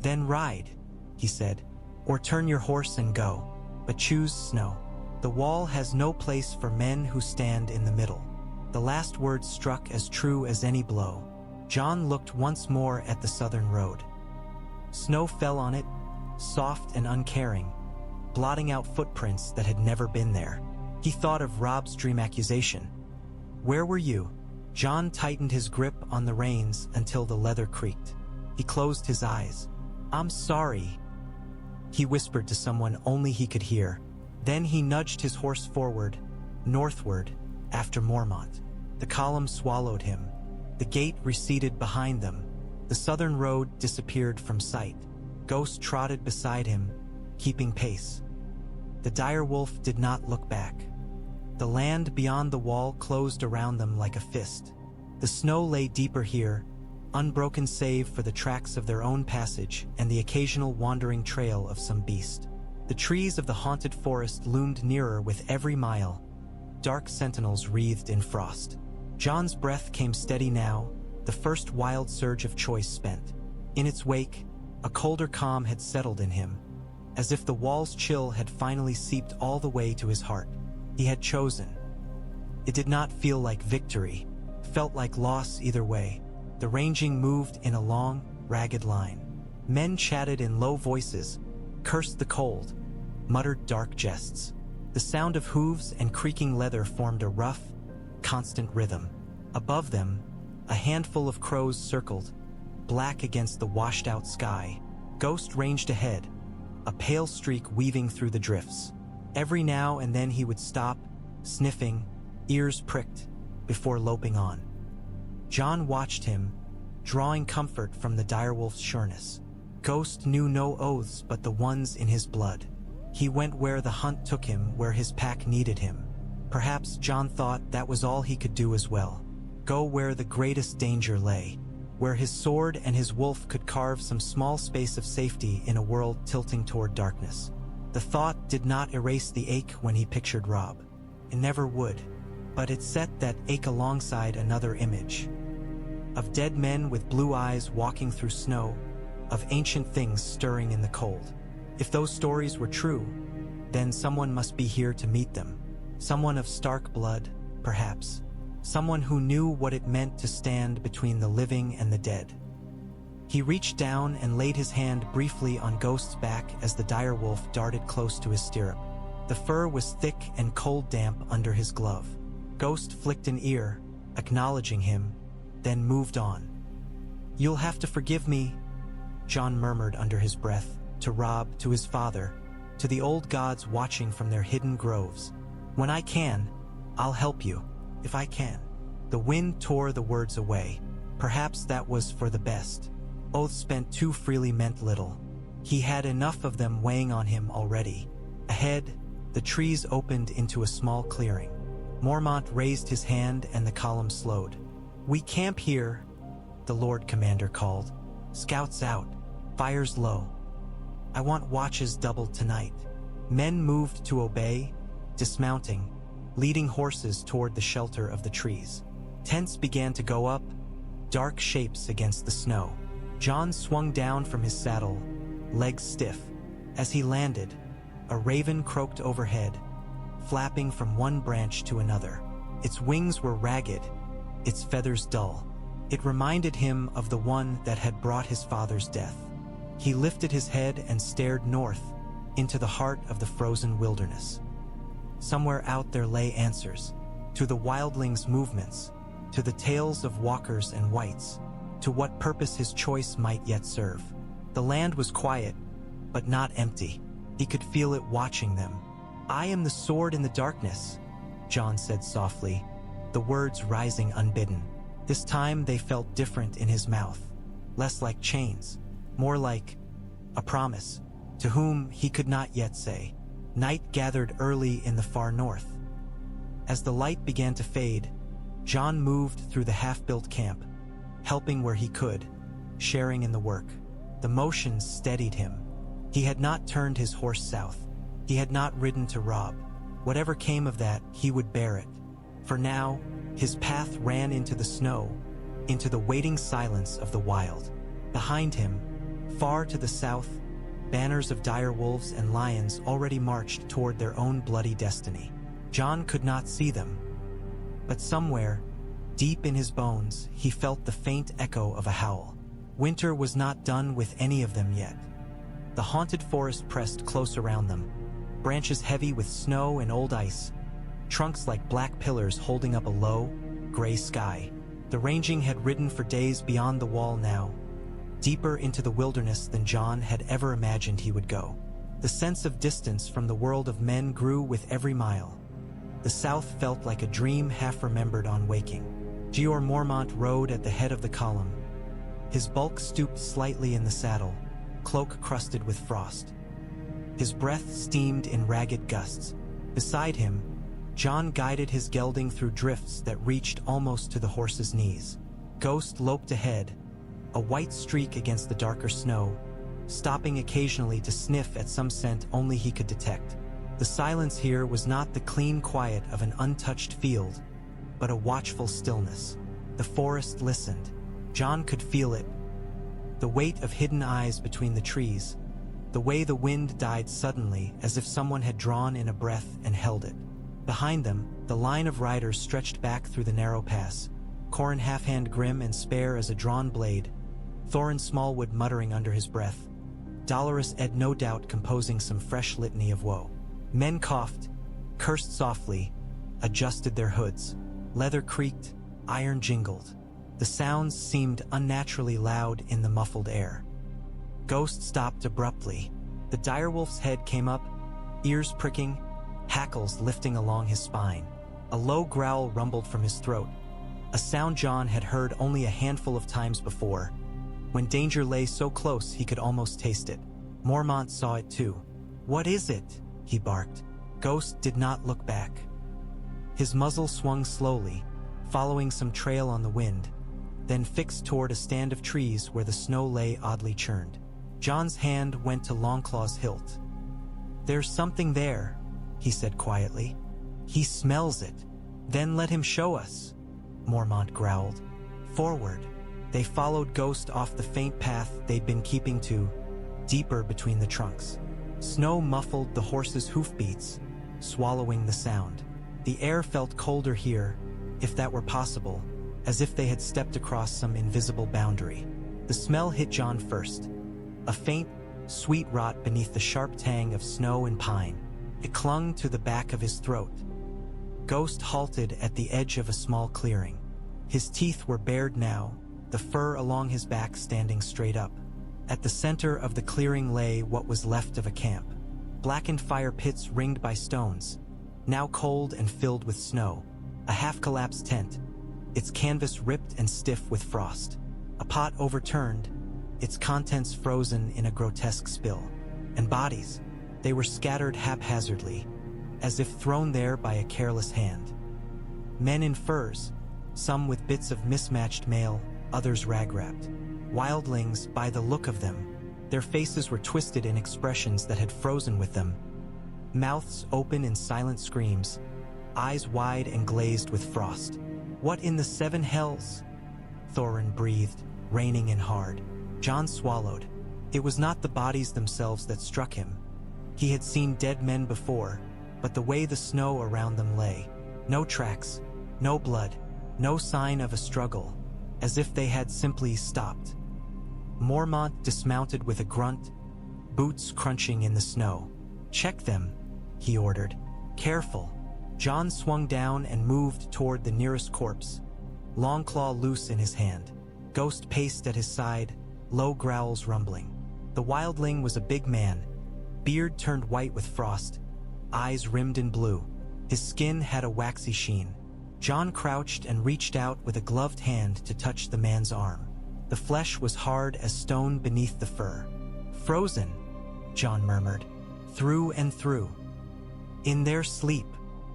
"Then ride," he said, "or turn your horse and go. But choose Snow. The wall has no place for men who stand in the middle." The last words struck as true as any blow. Jon looked once more at the southern road. Snow fell on it, soft and uncaring, blotting out footprints that had never been there. He thought of Robb's dream accusation. "Where were you?" Jon tightened his grip on the reins until the leather creaked. He closed his eyes. "I'm sorry," he whispered to someone only he could hear. Then he nudged his horse forward, northward, after Mormont. The column swallowed him. The gate receded behind them. The southern road disappeared from sight. Ghost trotted beside him, keeping pace. The direwolf did not look back. The land beyond the wall closed around them like a fist. The snow lay deeper here, unbroken save for the tracks of their own passage and the occasional wandering trail of some beast. The trees of the haunted forest loomed nearer with every mile, dark sentinels wreathed in frost. Jon's breath came steady now, the first wild surge of choice spent. In its wake, a colder calm had settled in him, as if the wall's chill had finally seeped all the way to his heart. He had chosen. It did not feel like victory, felt like loss either way. The ranging moved in a long, ragged line. Men chatted in low voices, cursed the cold, muttered dark jests. The sound of hooves and creaking leather formed a rough, constant rhythm. Above them, a handful of crows circled, black against the washed-out sky. Ghost ranged ahead, a pale streak weaving through the drifts. Every now and then he would stop, sniffing, ears pricked, before loping on. Jon watched him, drawing comfort from the direwolf's sureness. Ghost knew no oaths but the ones in his blood. He went where the hunt took him, where his pack needed him. Perhaps Jon thought that was all he could do as well. Go where the greatest danger lay, where his sword and his wolf could carve some small space of safety in a world tilting toward darkness. The thought did not erase the ache when he pictured Robb. It never would, but it set that ache alongside another image. of dead men with blue eyes walking through snow, of ancient things stirring in the cold. If those stories were true, then someone must be here to meet them. Someone of Stark blood, perhaps. Someone who knew what it meant to stand between the living and the dead. He reached down and laid his hand briefly on Ghost's back as the direwolf darted close to his stirrup. The fur was thick and cold damp under his glove. Ghost flicked an ear, acknowledging him, then moved on. "You'll have to forgive me," Jon murmured under his breath, to Robb, to his father, to the old gods watching from their hidden groves. "When I can, I'll help you, if I can." The wind tore the words away. Perhaps that was for the best. Oaths spent too freely meant little. He had enough of them weighing on him already. Ahead, the trees opened into a small clearing. Mormont raised his hand and the column slowed. "We camp here," the Lord Commander called. "Scouts out, fires low. I want watches doubled tonight." Men moved to obey, dismounting, leading horses toward the shelter of the trees. Tents began to go up, dark shapes against the snow. Jon swung down from his saddle, legs stiff. As he landed, a raven croaked overhead, flapping from one branch to another. Its wings were ragged, its feathers dull. It reminded him of the one that had brought his father's death. He lifted his head and stared north, into the heart of the frozen wilderness. Somewhere out there lay answers, to the Wildlings' movements, to the tales of walkers and wights, to what purpose his choice might yet serve. The land was quiet, but not empty. He could feel it watching them. "I am the sword in the darkness," Jon said softly, the words rising unbidden. This time they felt different in his mouth, less like chains, more like a promise, to whom he could not yet say. Night gathered early in the far north. As the light began to fade, Jon moved through the half-built camp, helping where he could, sharing in the work. The motions steadied him. He had not turned his horse south. He had not ridden to Robb. Whatever came of that, he would bear it. For now, his path ran into the snow, into the waiting silence of the wild. Behind him, far to the south, banners of direwolves and lions already marched toward their own bloody destiny. Jon could not see them, but somewhere, deep in his bones, he felt the faint echo of a howl. Winter was not done with any of them yet. The haunted forest pressed close around them, branches heavy with snow and old ice, trunks like black pillars holding up a low, gray sky. The ranging had ridden for days beyond the wall now, deeper into the wilderness than Jon had ever imagined he would go. The sense of distance from the world of men grew with every mile. The south felt like a dream half-remembered on waking. Jeor Mormont rode at the head of the column. His bulk stooped slightly in the saddle, cloak crusted with frost. His breath steamed in ragged gusts. Beside him, Jon guided his gelding through drifts that reached almost to the horse's knees. Ghost loped ahead, a white streak against the darker snow, stopping occasionally to sniff at some scent only he could detect. The silence here was not the clean quiet of an untouched field, but a watchful stillness. The forest listened. Jon could feel it. The weight of hidden eyes between the trees, the way the wind died suddenly as if someone had drawn in a breath and held it. Behind them, the line of riders stretched back through the narrow pass, Corran half-hand grim and spare as a drawn blade, Thorin Smallwood muttering under his breath, Dolorous Ed no doubt composing some fresh litany of woe. Men coughed, cursed softly, adjusted their hoods. Leather creaked, iron jingled. The sounds seemed unnaturally loud in the muffled air. Ghost stopped abruptly. The direwolf's head came up, ears pricking, hackles lifting along his spine. A low growl rumbled from his throat, a sound Jon had heard only a handful of times before, when danger lay so close he could almost taste it. Mormont saw it too. "What is it?" he barked. Ghost did not look back. His muzzle swung slowly, following some trail on the wind, then fixed toward a stand of trees where the snow lay oddly churned. Jon's hand went to Longclaw's hilt. "There's something there," he said quietly. "He smells it." "Then let him show us," Mormont growled. "Forward." They followed Ghost off the faint path they'd been keeping to, deeper between the trunks. Snow muffled the horses' hoofbeats, swallowing the sound. The air felt colder here, if that were possible, as if they had stepped across some invisible boundary. The smell hit Jon first. A faint, sweet rot beneath the sharp tang of snow and pine. It clung to the back of his throat. Ghost halted at the edge of a small clearing. His teeth were bared now, the fur along his back standing straight up. At the center of the clearing lay what was left of a camp. Blackened fire pits ringed by stones, now cold and filled with snow. A half-collapsed tent, its canvas ripped and stiff with frost. A pot overturned, its contents frozen in a grotesque spill. And bodies, they were scattered haphazardly, as if thrown there by a careless hand. Men in furs, some with bits of mismatched mail, others rag-wrapped. Wildlings, by the look of them. Their faces were twisted in expressions that had frozen with them. Mouths open in silent screams, eyes wide and glazed with frost. What in the seven hells? Thorin breathed, reining in hard. Jon swallowed. It was not the bodies themselves that struck him. He had seen dead men before, but the way the snow around them lay. No tracks, no blood, no sign of a struggle, as if they had simply stopped. Mormont dismounted with a grunt, boots crunching in the snow. "Check them," he ordered. "Careful." Jon swung down and moved toward the nearest corpse, Longclaw loose in his hand. Ghost paced at his side, low growls rumbling. The wildling was a big man, beard turned white with frost, eyes rimmed in blue. His skin had a waxy sheen. Jon crouched and reached out with a gloved hand to touch the man's arm. The flesh was hard as stone beneath the fur. "Frozen," Jon murmured, "through and through." "In their sleep,"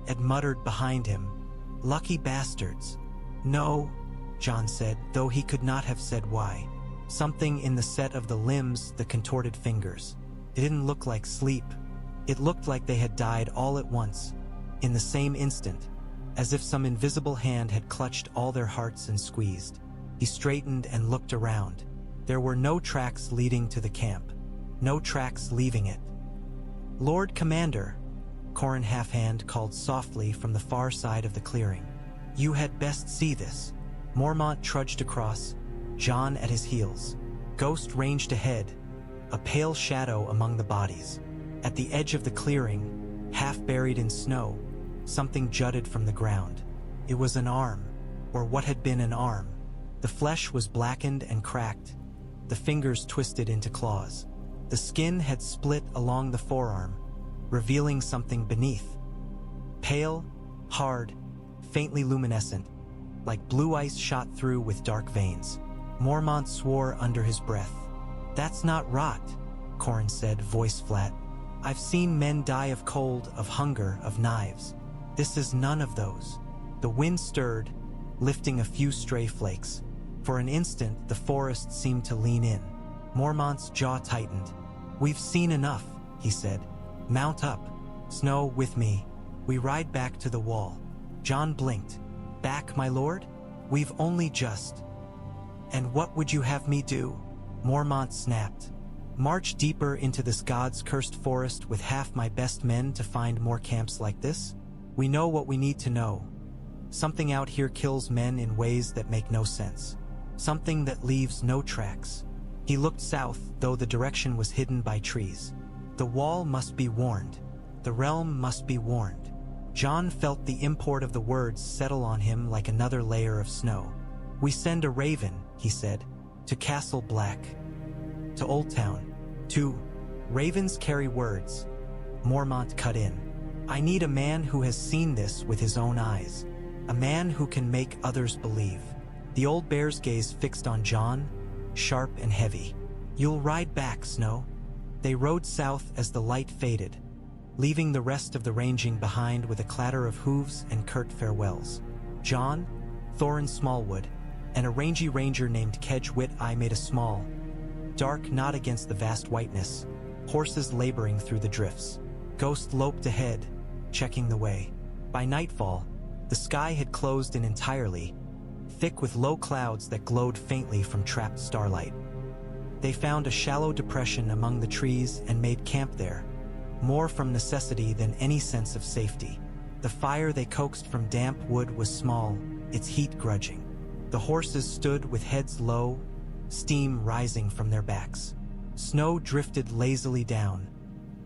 Ed muttered behind him. "Lucky bastards." "No," Jon said, though he could not have said why. Something in the set of the limbs, the contorted fingers. It didn't look like sleep. It looked like they had died all at once, in the same instant, as if some invisible hand had clutched all their hearts and squeezed. He straightened and looked around. There were no tracks leading to the camp, no tracks leaving it. "Lord Commander," Qhorin Halfhand called softly from the far side of the clearing. "You had best see this." Mormont trudged across, Jon at his heels. Ghost ranged ahead, a pale shadow among the bodies. At the edge of the clearing, half buried in snow, something jutted from the ground. It was an arm, or what had been an arm. The flesh was blackened and cracked, the fingers twisted into claws. The skin had split along the forearm, revealing something beneath. Pale, hard, faintly luminescent, like blue ice shot through with dark veins. Mormont swore under his breath. "That's not rot," Qhorin said, voice flat. "I've seen men die of cold, of hunger, of knives. This is none of those." The wind stirred, lifting a few stray flakes. For an instant, the forest seemed to lean in. Mormont's jaw tightened. "We've seen enough," he said. "Mount up. Snow, with me. We ride back to the wall." Jon blinked. "Back, my lord? We've only just..." "And what would you have me do?" Mormont snapped. "March deeper into this god's cursed forest with half my best men to find more camps like this? We know what we need to know. Something out here kills men in ways that make no sense. Something that leaves no tracks." He looked south, though the direction was hidden by trees. The wall must be warned. The realm must be warned. Jon felt the import of the words settle on him like another layer of snow. "We send a raven," he said, "to Castle Black. To Old Town. To..." "Ravens carry words," Mormont cut in. "I need a man who has seen this with his own eyes. A man who can make others believe." The old bear's gaze fixed on Jon, sharp and heavy. "You'll ride back, Snow." They rode south as the light faded, leaving the rest of the ranging behind with a clatter of hooves and curt farewells. Jon, Thorin Smallwood, and a rangy ranger named Kedge Wit-Eye made a small, dark knot against the vast whiteness, horses laboring through the drifts. Ghost loped ahead, checking the way. By nightfall, the sky had closed in entirely, thick with low clouds that glowed faintly from trapped starlight. They found a shallow depression among the trees and made camp there, more from necessity than any sense of safety. The fire they coaxed from damp wood was small, its heat grudging. The horses stood with heads low, steam rising from their backs. Snow drifted lazily down,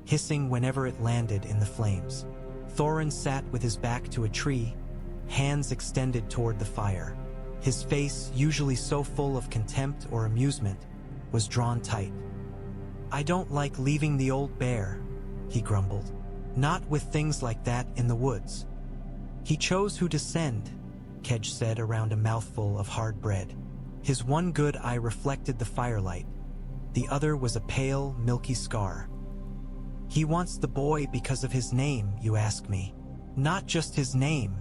hissing whenever it landed in the flames. Thorin sat with his back to a tree, hands extended toward the fire. His face, usually so full of contempt or amusement, was drawn tight. "I don't like leaving the old bear," he grumbled. "Not with things like that in the woods." "He chose who to send," Kedge said around a mouthful of hard bread. His one good eye reflected the firelight. The other was a pale, milky scar. "He wants the boy because of his name, you ask me." "Not just his name,"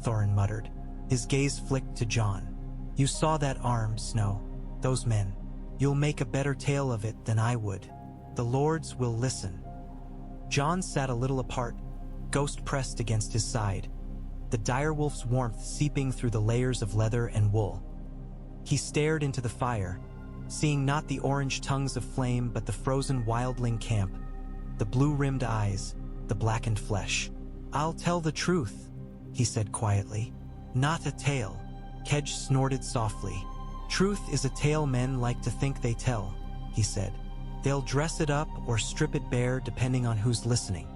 Thorin muttered. His gaze flicked to Jon. "You saw that arm, Snow. Those men. You'll make a better tale of it than I would. The lords will listen." Jon sat a little apart, ghost pressed against his side, the direwolf's warmth seeping through the layers of leather and wool. He stared into the fire, seeing not the orange tongues of flame but the frozen wildling camp, the blue-rimmed eyes, the blackened flesh. "I'll tell the truth," he said quietly. "Not a tale." Kedge snorted softly. "Truth is a tale men like to think they tell," he said. "They'll dress it up or strip it bare depending on who's listening."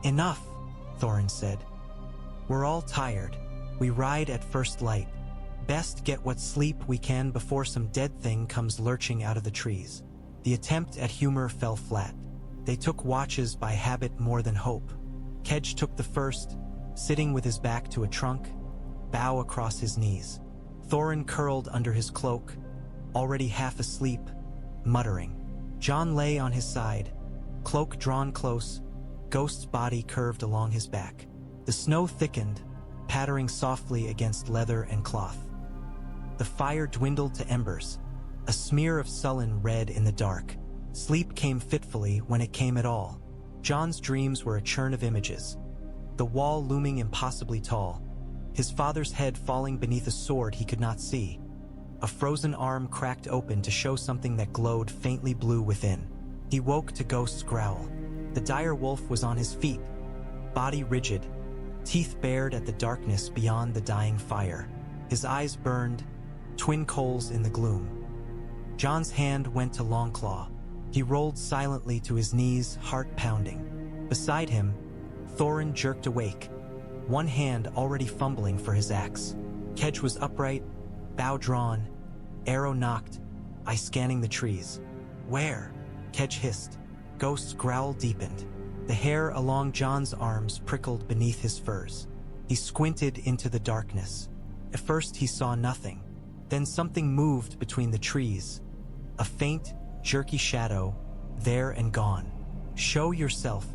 "Enough," Thorin said. "We're all tired. We ride at first light. Best get what sleep we can before some dead thing comes lurching out of the trees." The attempt at humor fell flat. They took watches by habit more than hope. Kedge took the first, sitting with his back to a trunk, bow across his knees. Thorin curled under his cloak, already half asleep, muttering. Jon lay on his side, cloak drawn close, Ghost's body curved along his back. The snow thickened, pattering softly against leather and cloth. The fire dwindled to embers, a smear of sullen red in the dark. Sleep came fitfully when it came at all. Jon's dreams were a churn of images. The wall looming impossibly tall, his father's head falling beneath a sword he could not see. A frozen arm cracked open to show something that glowed faintly blue within. He woke to Ghost's growl. The dire wolf was on his feet, body rigid, teeth bared at the darkness beyond the dying fire. His eyes burned, twin coals in the gloom. Jon's hand went to Longclaw. He rolled silently to his knees, heart pounding. Beside him, Thorin jerked awake, one hand already fumbling for his axe. Kedge was upright, bow drawn, arrow knocked, eye scanning the trees. "Where?" Kedge hissed. Ghost's growl deepened. The hair along Jon's arms prickled beneath his furs. He squinted into the darkness. At first he saw nothing. Then something moved between the trees. A faint, jerky shadow, there and gone. "Show yourself."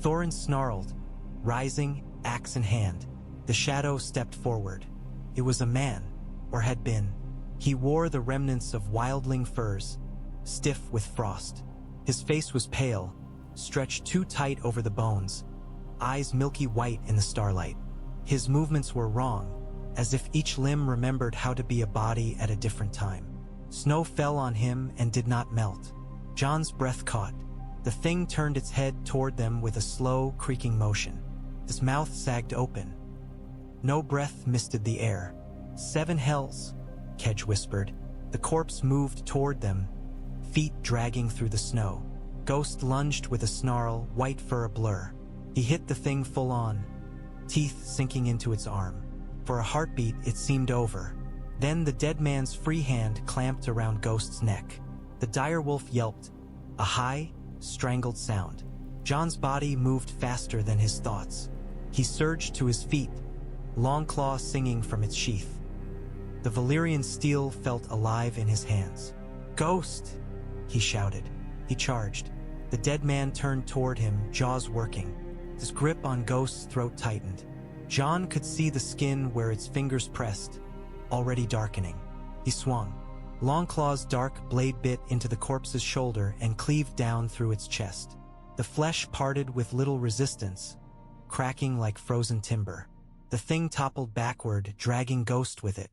Thorin snarled, rising, axe in hand. The shadow stepped forward. It was a man, or had been. He wore the remnants of wildling furs, stiff with frost. His face was pale, stretched too tight over the bones, eyes milky white in the starlight. His movements were wrong, as if each limb remembered how to be a body at a different time. Snow fell on him and did not melt. Jon's breath caught. The thing turned its head toward them with a slow, creaking motion. His mouth sagged open. No breath misted the air. "7 hells," Kedge whispered. The corpse moved toward them, feet dragging through the snow. Ghost lunged with a snarl, white fur a blur. He hit the thing full on, teeth sinking into its arm. For a heartbeat, it seemed over. Then the dead man's free hand clamped around Ghost's neck. The direwolf yelped, a high, strangled sound. Jon's body moved faster than his thoughts. He surged to his feet, Longclaw singing from its sheath. The Valyrian steel felt alive in his hands. "Ghost!" he shouted. He charged. The dead man turned toward him, jaws working. His grip on Ghost's throat tightened. Jon could see the skin where its fingers pressed, already darkening. He swung. Longclaw's dark blade bit into the corpse's shoulder and cleaved down through its chest. The flesh parted with little resistance, cracking like frozen timber. The thing toppled backward, dragging Ghost with it.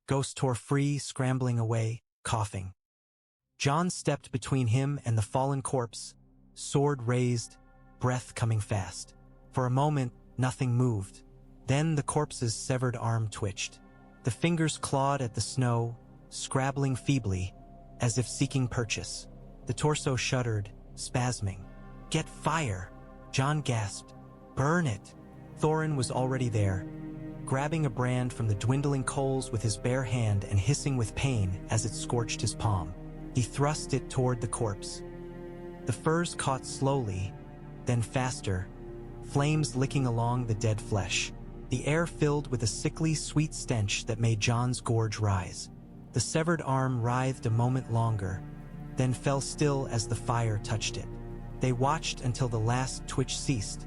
Ghost tore free, scrambling away, coughing. Jon stepped between him and the fallen corpse, sword raised, breath coming fast. For a moment, nothing moved. Then the corpse's severed arm twitched. The fingers clawed at the snow, scrabbling feebly, as if seeking purchase. The torso shuddered, spasming. "Get fire!" Jon gasped. "Burn it!" Thorin was already there, grabbing a brand from the dwindling coals with his bare hand and hissing with pain as it scorched his palm. He thrust it toward the corpse. The furs caught slowly, then faster, flames licking along the dead flesh. The air filled with a sickly, sweet stench that made Jon's gorge rise. The severed arm writhed a moment longer, then fell still as the fire touched it. They watched until the last twitch ceased,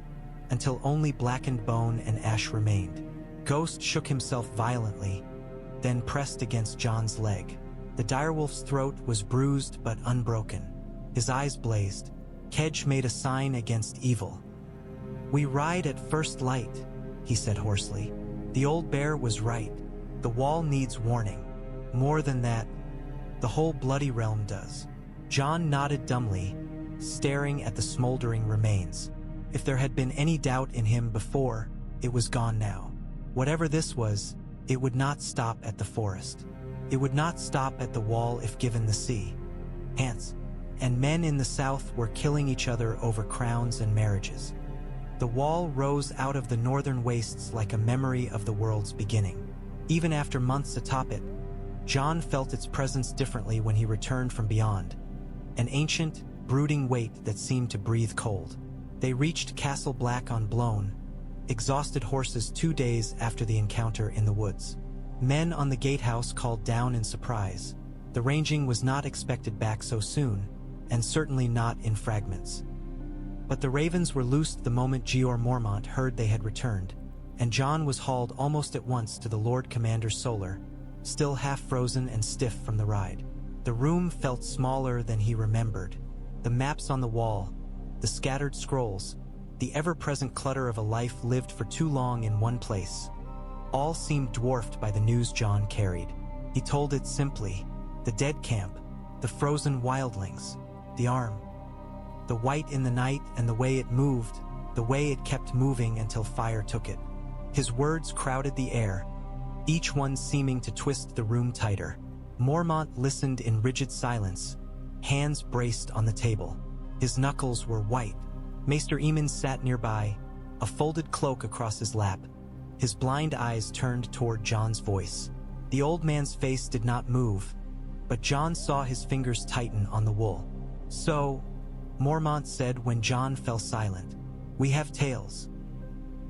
until only blackened bone and ash remained. Ghost shook himself violently, then pressed against Jon's leg. The direwolf's throat was bruised but unbroken. His eyes blazed. Kedge made a sign against evil. "We ride at first light," he said hoarsely. The old bear was right. The wall needs warning. More than that, the whole bloody realm does. Jon nodded dumbly, staring at the smoldering remains. If there had been any doubt in him before, it was gone now. Whatever this was, it would not stop at the forest. It would not stop at the wall if given the sea. Ants and men in the south were killing each other over crowns and marriages. The wall rose out of the northern wastes like a memory of the world's beginning. Even after months atop it, Jon felt its presence differently when he returned from beyond. An ancient, brooding weight that seemed to breathe cold. They reached Castle Black on blown, exhausted horses 2 days after the encounter in the woods. Men on the gatehouse called down in surprise. The ranging was not expected back so soon, and certainly not in fragments. But the ravens were loosed the moment Jeor Mormont heard they had returned, and Jon was hauled almost at once to the Lord Commander's solar, still half frozen and stiff from the ride. The room felt smaller than he remembered. The maps on the wall, the scattered scrolls, the ever-present clutter of a life lived for too long in one place, all seemed dwarfed by the news Jon carried. He told it simply: the dead camp, the frozen wildlings, the arm, the Wight in the night, and the way it moved, the way it kept moving until fire took it. His words crowded the air, each one seeming to twist the room tighter. Mormont listened in rigid silence, hands braced on the table. His knuckles were white. Maester Aemon sat nearby, a folded cloak across his lap, his blind eyes turned toward Jon's voice. The old man's face did not move, but Jon saw his fingers tighten on the wool. "So," Mormont said when Jon fell silent, "we have tales.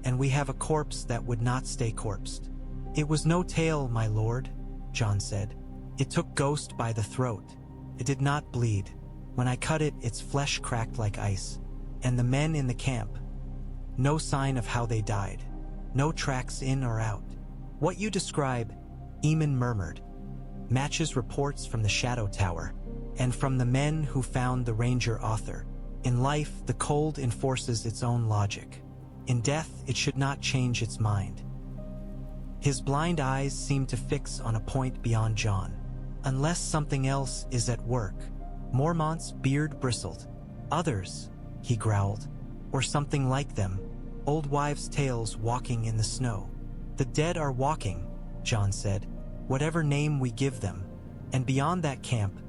And we have a corpse that would not stay corpsed." "It was no tale, my lord," Jon said. "It took Ghost by the throat. It did not bleed. When I cut it, its flesh cracked like ice. And the men in the camp, no sign of how they died. No tracks in or out." "What you describe," Aemon murmured, "matches reports from the Shadow Tower, and from the men who found the Ranger author. In life, the cold enforces its own logic. In death, it should not change its mind." His blind eyes seemed to fix on a point beyond Jon. "Unless something else is at work." Mormont's beard bristled. "Others," he growled, "or something like them. Old wives' tales walking in the snow." "The dead are walking," Jon said, "whatever name we give them. And beyond that camp,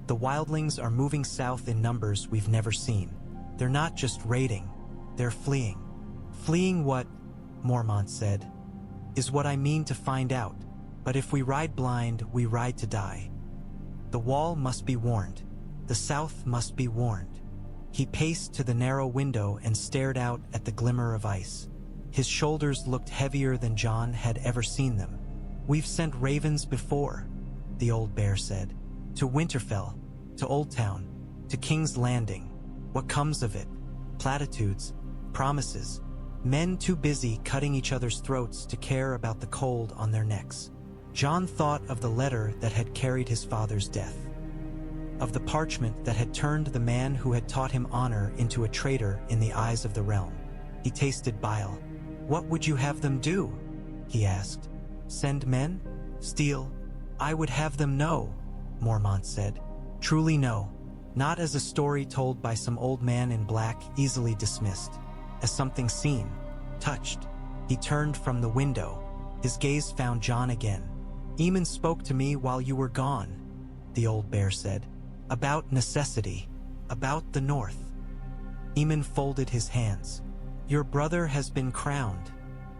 the wildlings are moving south in numbers we've never seen. They're not just raiding, they're fleeing." "Fleeing what?" Mormont said. "Is what I mean to find out. But if we ride blind, we ride to die. The wall must be warned. The south must be warned." He paced to the narrow window and stared out at the glimmer of ice. His shoulders looked heavier than Jon had ever seen them. "We've sent ravens before," the old bear said. "To Winterfell, to Old Town, to King's Landing. What comes of it? Platitudes, promises, men too busy cutting each other's throats to care about the cold on their necks." Jon thought of the letter that had carried his father's death, of the parchment that had turned the man who had taught him honor into a traitor in the eyes of the realm. He tasted bile. "What would you have them do?" he asked. "Send men? Steal? I would have them know, Mormont said. Truly no. Not as a story told by some old man in black, easily dismissed. As something seen, touched. He turned from the window. His gaze found Jon again. Aemon spoke to me while you were gone, the old bear said. About necessity. About the north. Aemon folded his hands. Your brother has been crowned,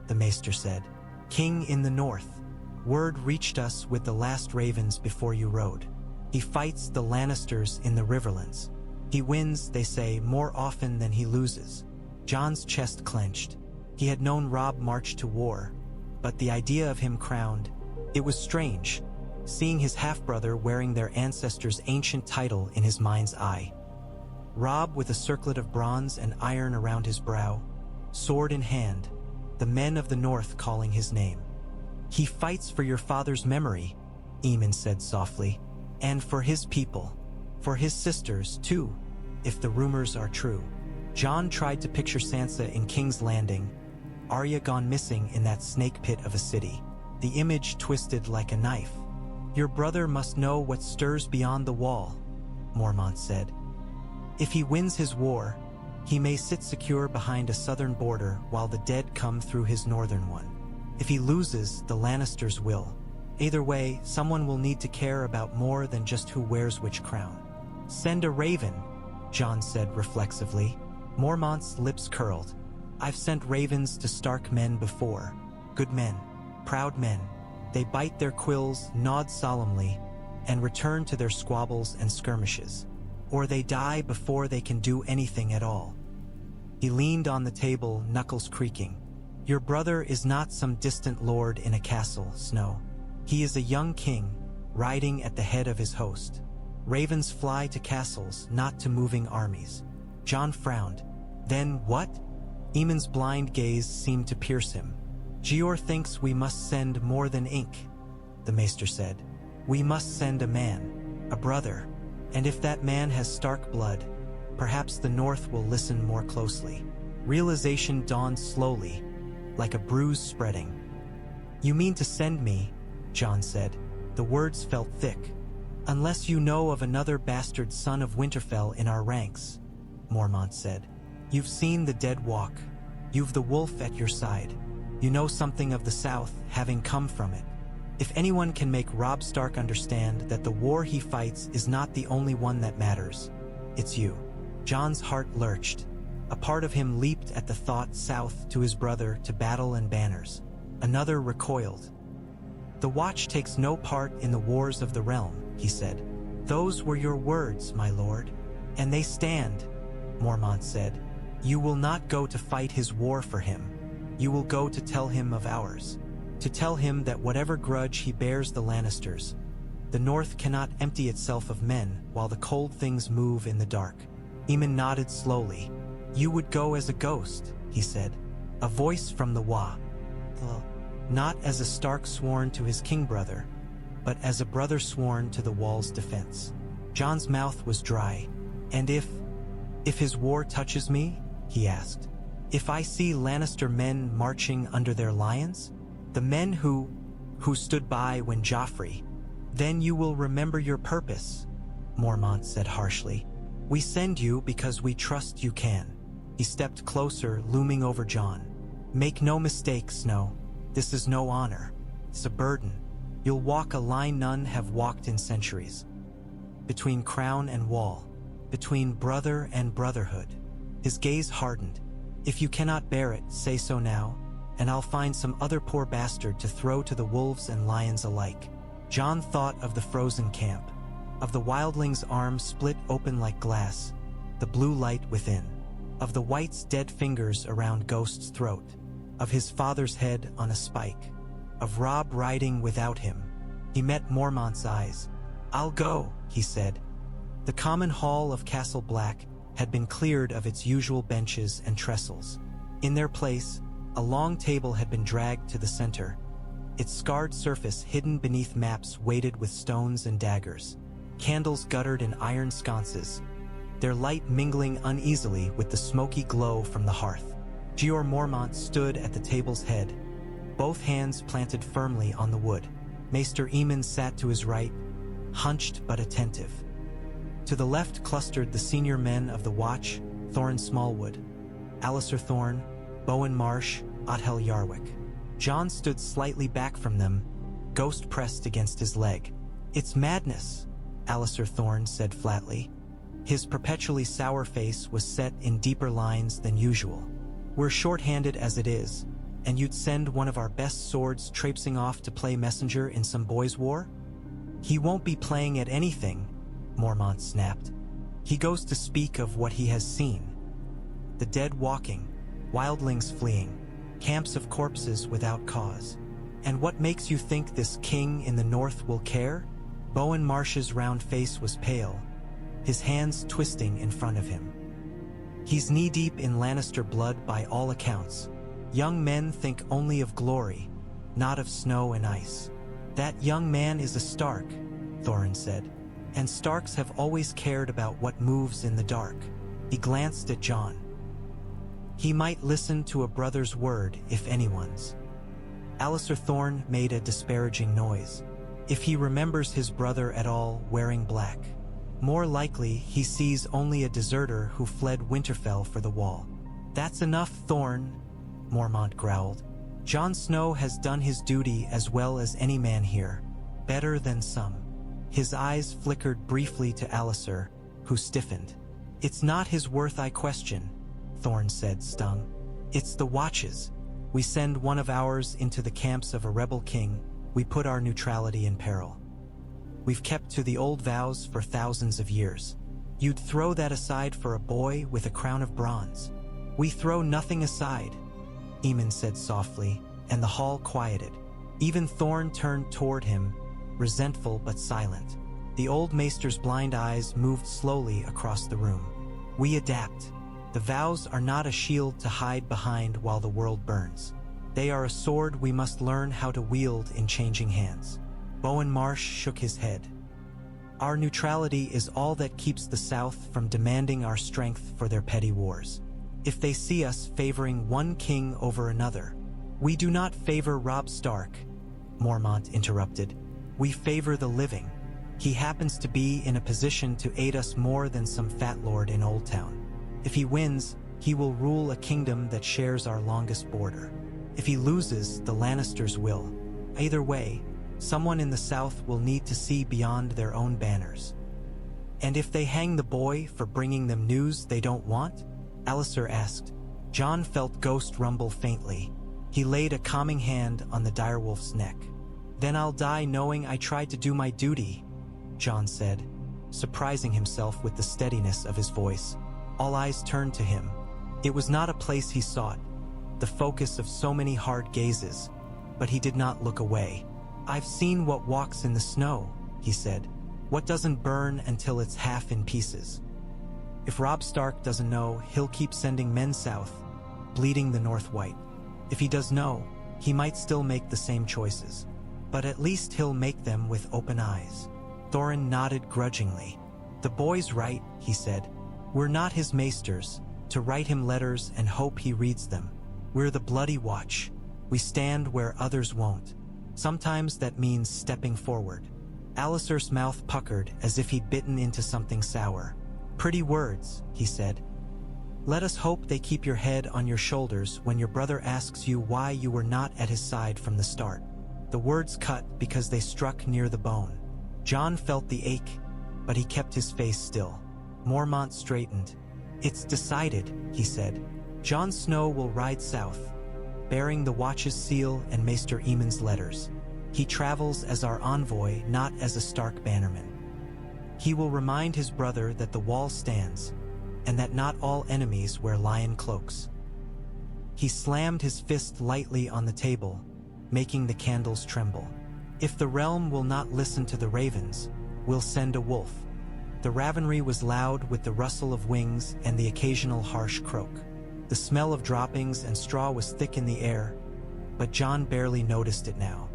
the Maester said. King in the north. Word reached us with the last ravens before you rode. He fights the Lannisters in the Riverlands. He wins, they say, more often than he loses. Jon's chest clenched. He had known Robb march to war, but the idea of him crowned, it was strange, seeing his half-brother wearing their ancestors' ancient title in his mind's eye. Robb with a circlet of bronze and iron around his brow, sword in hand, the men of the north calling his name. He fights for your father's memory, Aemon said softly. And for his people, for his sisters, too, if the rumors are true. Jon tried to picture Sansa in King's Landing, Arya gone missing in that snake pit of a city, the image twisted like a knife. Your brother must know what stirs beyond the wall, Mormont said. If he wins his war, he may sit secure behind a southern border while the dead come through his northern one. If he loses, the Lannisters will. Either way, someone will need to care about more than just who wears which crown. Send a raven, Jon said reflexively. Mormont's lips curled. I've sent ravens to Stark men before. Good men, proud men. They bite their quills, nod solemnly, and return to their squabbles and skirmishes. Or they die before they can do anything at all. He leaned on the table, knuckles creaking. Your brother is not some distant lord in a castle, Snow. He is a young king, riding at the head of his host. Ravens fly to castles, not to moving armies. Jon frowned. Then what? Aemon's blind gaze seemed to pierce him. Jeor thinks we must send more than ink, the Maester said. We must send a man, a brother, and if that man has Stark blood, perhaps the North will listen more closely. Realization dawned slowly, like a bruise spreading. You mean to send me, Jon said. The words felt thick. Unless you know of another bastard son of Winterfell in our ranks, Mormont said. You've seen the dead walk. You've the wolf at your side. You know something of the South, having come from it. If anyone can make Robb Stark understand that the war he fights is not the only one that matters, it's you. Jon's heart lurched. A part of him leaped at the thought south to his brother to battle and banners. Another recoiled. The Watch takes no part in the wars of the realm, he said. Those were your words, my lord. And they stand, Mormont said. You will not go to fight his war for him. You will go to tell him of ours. To tell him that whatever grudge he bears the Lannisters, the North cannot empty itself of men while the cold things move in the dark. Aemon nodded slowly. You would go as a ghost, he said. A voice from the Wa. Not as a Stark sworn to his king brother, but as a brother sworn to the wall's defense. Jon's mouth was dry. And if his war touches me, he asked. If I see Lannister men marching under their lions, the men who stood by when Joffrey, then you will remember your purpose, Mormont said harshly. We send you because we trust you can. He stepped closer, looming over Jon. Make no mistake, Snow. This is no honor. It's a burden. You'll walk a line none have walked in centuries. Between crown and wall. Between brother and brotherhood. His gaze hardened. If you cannot bear it, say so now, and I'll find some other poor bastard to throw to the wolves and lions alike. Jon thought of the frozen camp, of the wildlings' arms split open like glass, the blue light within, of the Wight's dead fingers around Ghost's throat, of his father's head on a spike, of Robb riding without him. He met Mormont's eyes. I'll go, he said. The common hall of Castle Black had been cleared of its usual benches and trestles. In their place, a long table had been dragged to the center, its scarred surface hidden beneath maps weighted with stones and daggers, candles guttered in iron sconces, their light mingling uneasily with the smoky glow from the hearth. Jeor Mormont stood at the table's head, both hands planted firmly on the wood. Maester Aemon sat to his right, hunched but attentive. To the left clustered the senior men of the Watch, Thorin Smallwood, Alliser Thorne, Bowen Marsh, Othel Yarwick. Jon stood slightly back from them, ghost pressed against his leg. "It's madness," Alliser Thorne said flatly. His perpetually sour face was set in deeper lines than usual. "We're short-handed as it is, and you'd send one of our best swords traipsing off to play messenger in some boys' war? He won't be playing at anything," Mormont snapped. "He goes to speak of what he has seen. The dead walking, wildlings fleeing, camps of corpses without cause. And what makes you think this king in the north will care?" Bowen Marsh's round face was pale, his hands twisting in front of him. "He's knee-deep in Lannister blood by all accounts. Young men think only of glory, not of snow and ice. That young man is a Stark," Thorin said, "and Starks have always cared about what moves in the dark." He glanced at Jon. "He might listen to a brother's word if anyone's." Alliser Thorne made a disparaging noise. "If he remembers his brother at all wearing black. More likely he sees only a deserter who fled Winterfell for the Wall." "That's enough, Thorne," Mormont growled. "Jon Snow has done his duty as well as any man here. Better than some." His eyes flickered briefly to Alliser, who stiffened. "It's not his worth I question," Thorne said, stung. "It's the Watch's. We send one of ours into the camps of a rebel king, we put our neutrality in peril. We've kept to the old vows for thousands of years. You'd throw that aside for a boy with a crown of bronze." "We throw nothing aside," Aemon said softly, and the hall quieted. Even Thorne turned toward him, resentful but silent. The old maester's blind eyes moved slowly across the room. "We adapt. The vows are not a shield to hide behind while the world burns. They are a sword we must learn how to wield in changing hands." Bowen Marsh shook his head. "Our neutrality is all that keeps the South from demanding our strength for their petty wars. If they see us favoring one king over another—" "We do not favor Robb Stark," Mormont interrupted. "We favor the living. He happens to be in a position to aid us more than some fat lord in Old Town. If he wins, he will rule a kingdom that shares our longest border. If he loses, the Lannisters will. Either way, someone in the South will need to see beyond their own banners." "And if they hang the boy for bringing them news they don't want?" Alliser asked. Jon felt Ghost rumble faintly. He laid a calming hand on the direwolf's neck. "Then I'll die knowing I tried to do my duty," Jon said, surprising himself with the steadiness of his voice. All eyes turned to him. It was not a place he sought, the focus of so many hard gazes, but he did not look away. "I've seen what walks in the snow," he said. "What doesn't burn until it's half in pieces. If Robb Stark doesn't know, he'll keep sending men south, bleeding the North white. If he does know, he might still make the same choices. But at least he'll make them with open eyes." Thorin nodded grudgingly. "The boy's right," he said. "We're not his maesters, to write him letters and hope he reads them. We're the Bloody Watch. We stand where others won't. Sometimes that means stepping forward." Alliser's mouth puckered as if he'd bitten into something sour. "Pretty words," he said. "Let us hope they keep your head on your shoulders when your brother asks you why you were not at his side from the start." The words cut because they struck near the bone. Jon felt the ache, but he kept his face still. Mormont straightened. "It's decided," he said. "Jon Snow will ride south, bearing the Watch's seal and Maester Aemon's letters. He travels as our envoy, not as a Stark bannerman. He will remind his brother that the wall stands, and that not all enemies wear lion cloaks." He slammed his fist lightly on the table, making the candles tremble. "If the realm will not listen to the ravens, we'll send a wolf." The ravenry was loud with the rustle of wings and the occasional harsh croak. The smell of droppings and straw was thick in the air, but Jon barely noticed it now.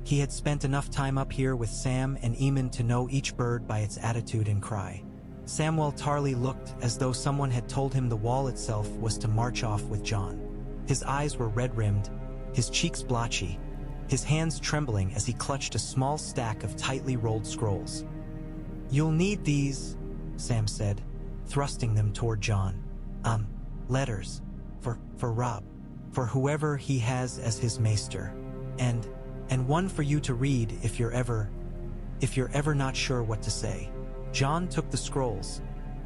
He had spent enough time up here with Sam and Aemon to know each bird by its attitude and cry. Samwell Tarly looked as though someone had told him the wall itself was to march off with Jon. His eyes were red-rimmed, his cheeks blotchy, his hands trembling as he clutched a small stack of tightly rolled scrolls. "You'll need these," Sam said, thrusting them toward Jon. Letters. For Robb. For whoever he has as his maester. And one for you to read if you're ever not sure what to say." Jon took the scrolls,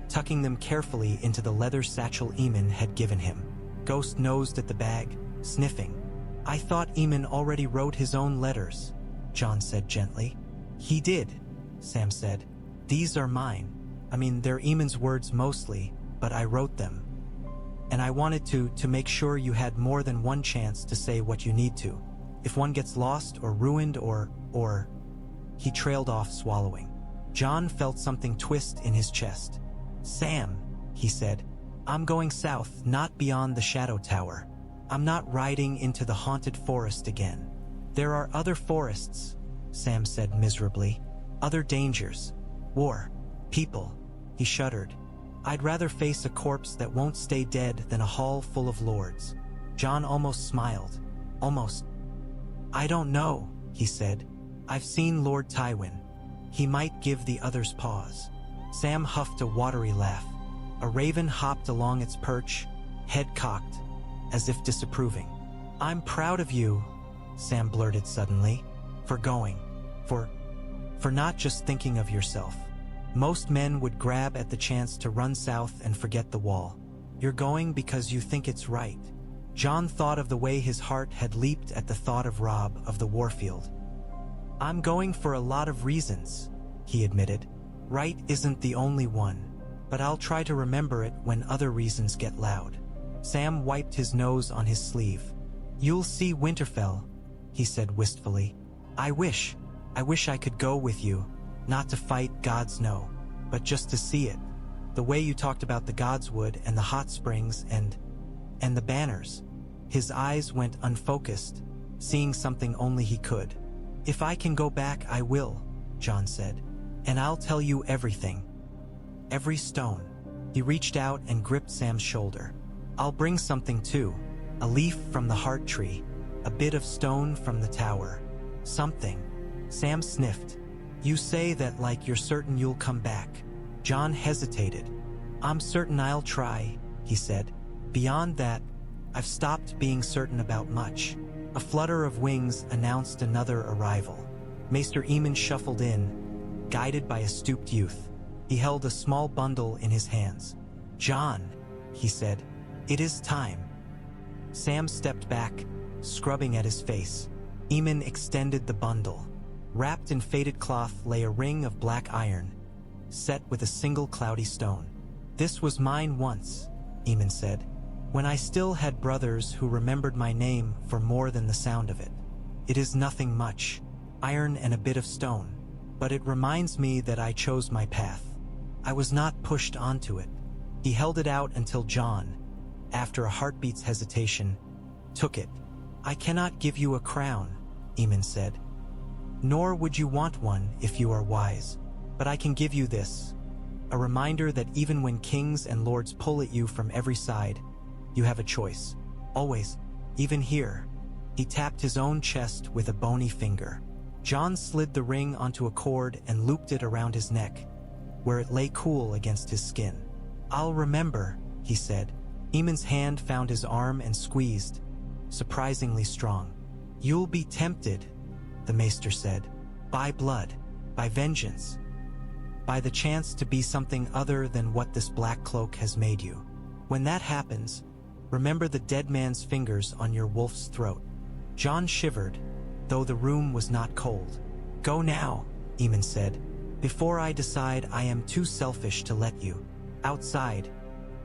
tucking them carefully into the leather satchel Aemon had given him. Ghost nosed at the bag, sniffing. "I thought Aemon already wrote his own letters," Jon said gently. "He did," Sam said. "These are mine. I mean, they're Aemon's words mostly, but I wrote them. And I wanted to make sure you had more than one chance to say what you need to. If one gets lost or ruined or... He trailed off, swallowing. Jon felt something twist in his chest. "Sam," he said, "I'm going south, not beyond the Shadow Tower. I'm not riding into the haunted forest again. There are other forests," Sam said miserably. "Other dangers. War. People." He shuddered. "I'd rather face a corpse that won't stay dead than a hall full of lords." Jon almost smiled. Almost. "I don't know," he said. "I've seen Lord Tywin. He might give the others pause." Sam huffed a watery laugh. A raven hopped along its perch, head cocked, as if disapproving. "I'm proud of you," Sam blurted suddenly, "for going. For not just thinking of yourself. Most men would grab at the chance to run south and forget the wall. You're going because you think it's right." Jon thought of the way his heart had leaped at the thought of Robb of the Warfield. "I'm going for a lot of reasons," he admitted. "Right isn't the only one, but I'll try to remember it when other reasons get loud." Sam wiped his nose on his sleeve. "You'll see Winterfell," he said wistfully. I wish I could go with you, not to fight, gods no, but just to see it. The way you talked about the godswood and the hot springs and the banners." His eyes went unfocused, seeing something only he could. "If I can go back, I will," Jon said. "And I'll tell you everything. Every stone." He reached out and gripped Sam's shoulder. "I'll bring something too. A leaf from the heart tree, a bit of stone from the tower. Something." Sam sniffed. "You say that like you're certain you'll come back." Jon hesitated. "I'm certain I'll try," he said. "Beyond that, I've stopped being certain about much." A flutter of wings announced another arrival. Maester Aemon shuffled in, guided by a stooped youth. He held a small bundle in his hands. "Jon," he said, "it is time." Sam stepped back, scrubbing at his face. Aemon extended the bundle. Wrapped in faded cloth lay a ring of black iron, set with a single cloudy stone. "This was mine once," Aemon said, "when I still had brothers who remembered my name for more than the sound of it. It is nothing much, iron and a bit of stone, but it reminds me that I chose my path. I was not pushed onto it." He held it out until Jon, after a heartbeat's hesitation, took it. "I cannot give you a crown," Aemon said. "Nor would you want one if you are wise. But I can give you this, a reminder that even when kings and lords pull at you from every side, you have a choice. Always, even here." He tapped his own chest with a bony finger. Jon slid the ring onto a cord and looped it around his neck, where it lay cool against his skin. "I'll remember," he said. Aemon's hand found his arm and squeezed, surprisingly strong. "You'll be tempted," the Maester said, "by blood, by vengeance, by the chance to be something other than what this black cloak has made you. When that happens, remember the dead man's fingers on your wolf's throat." Jon shivered, though the room was not cold. "Go now," Aemon said, "before I decide I am too selfish to let you." Outside,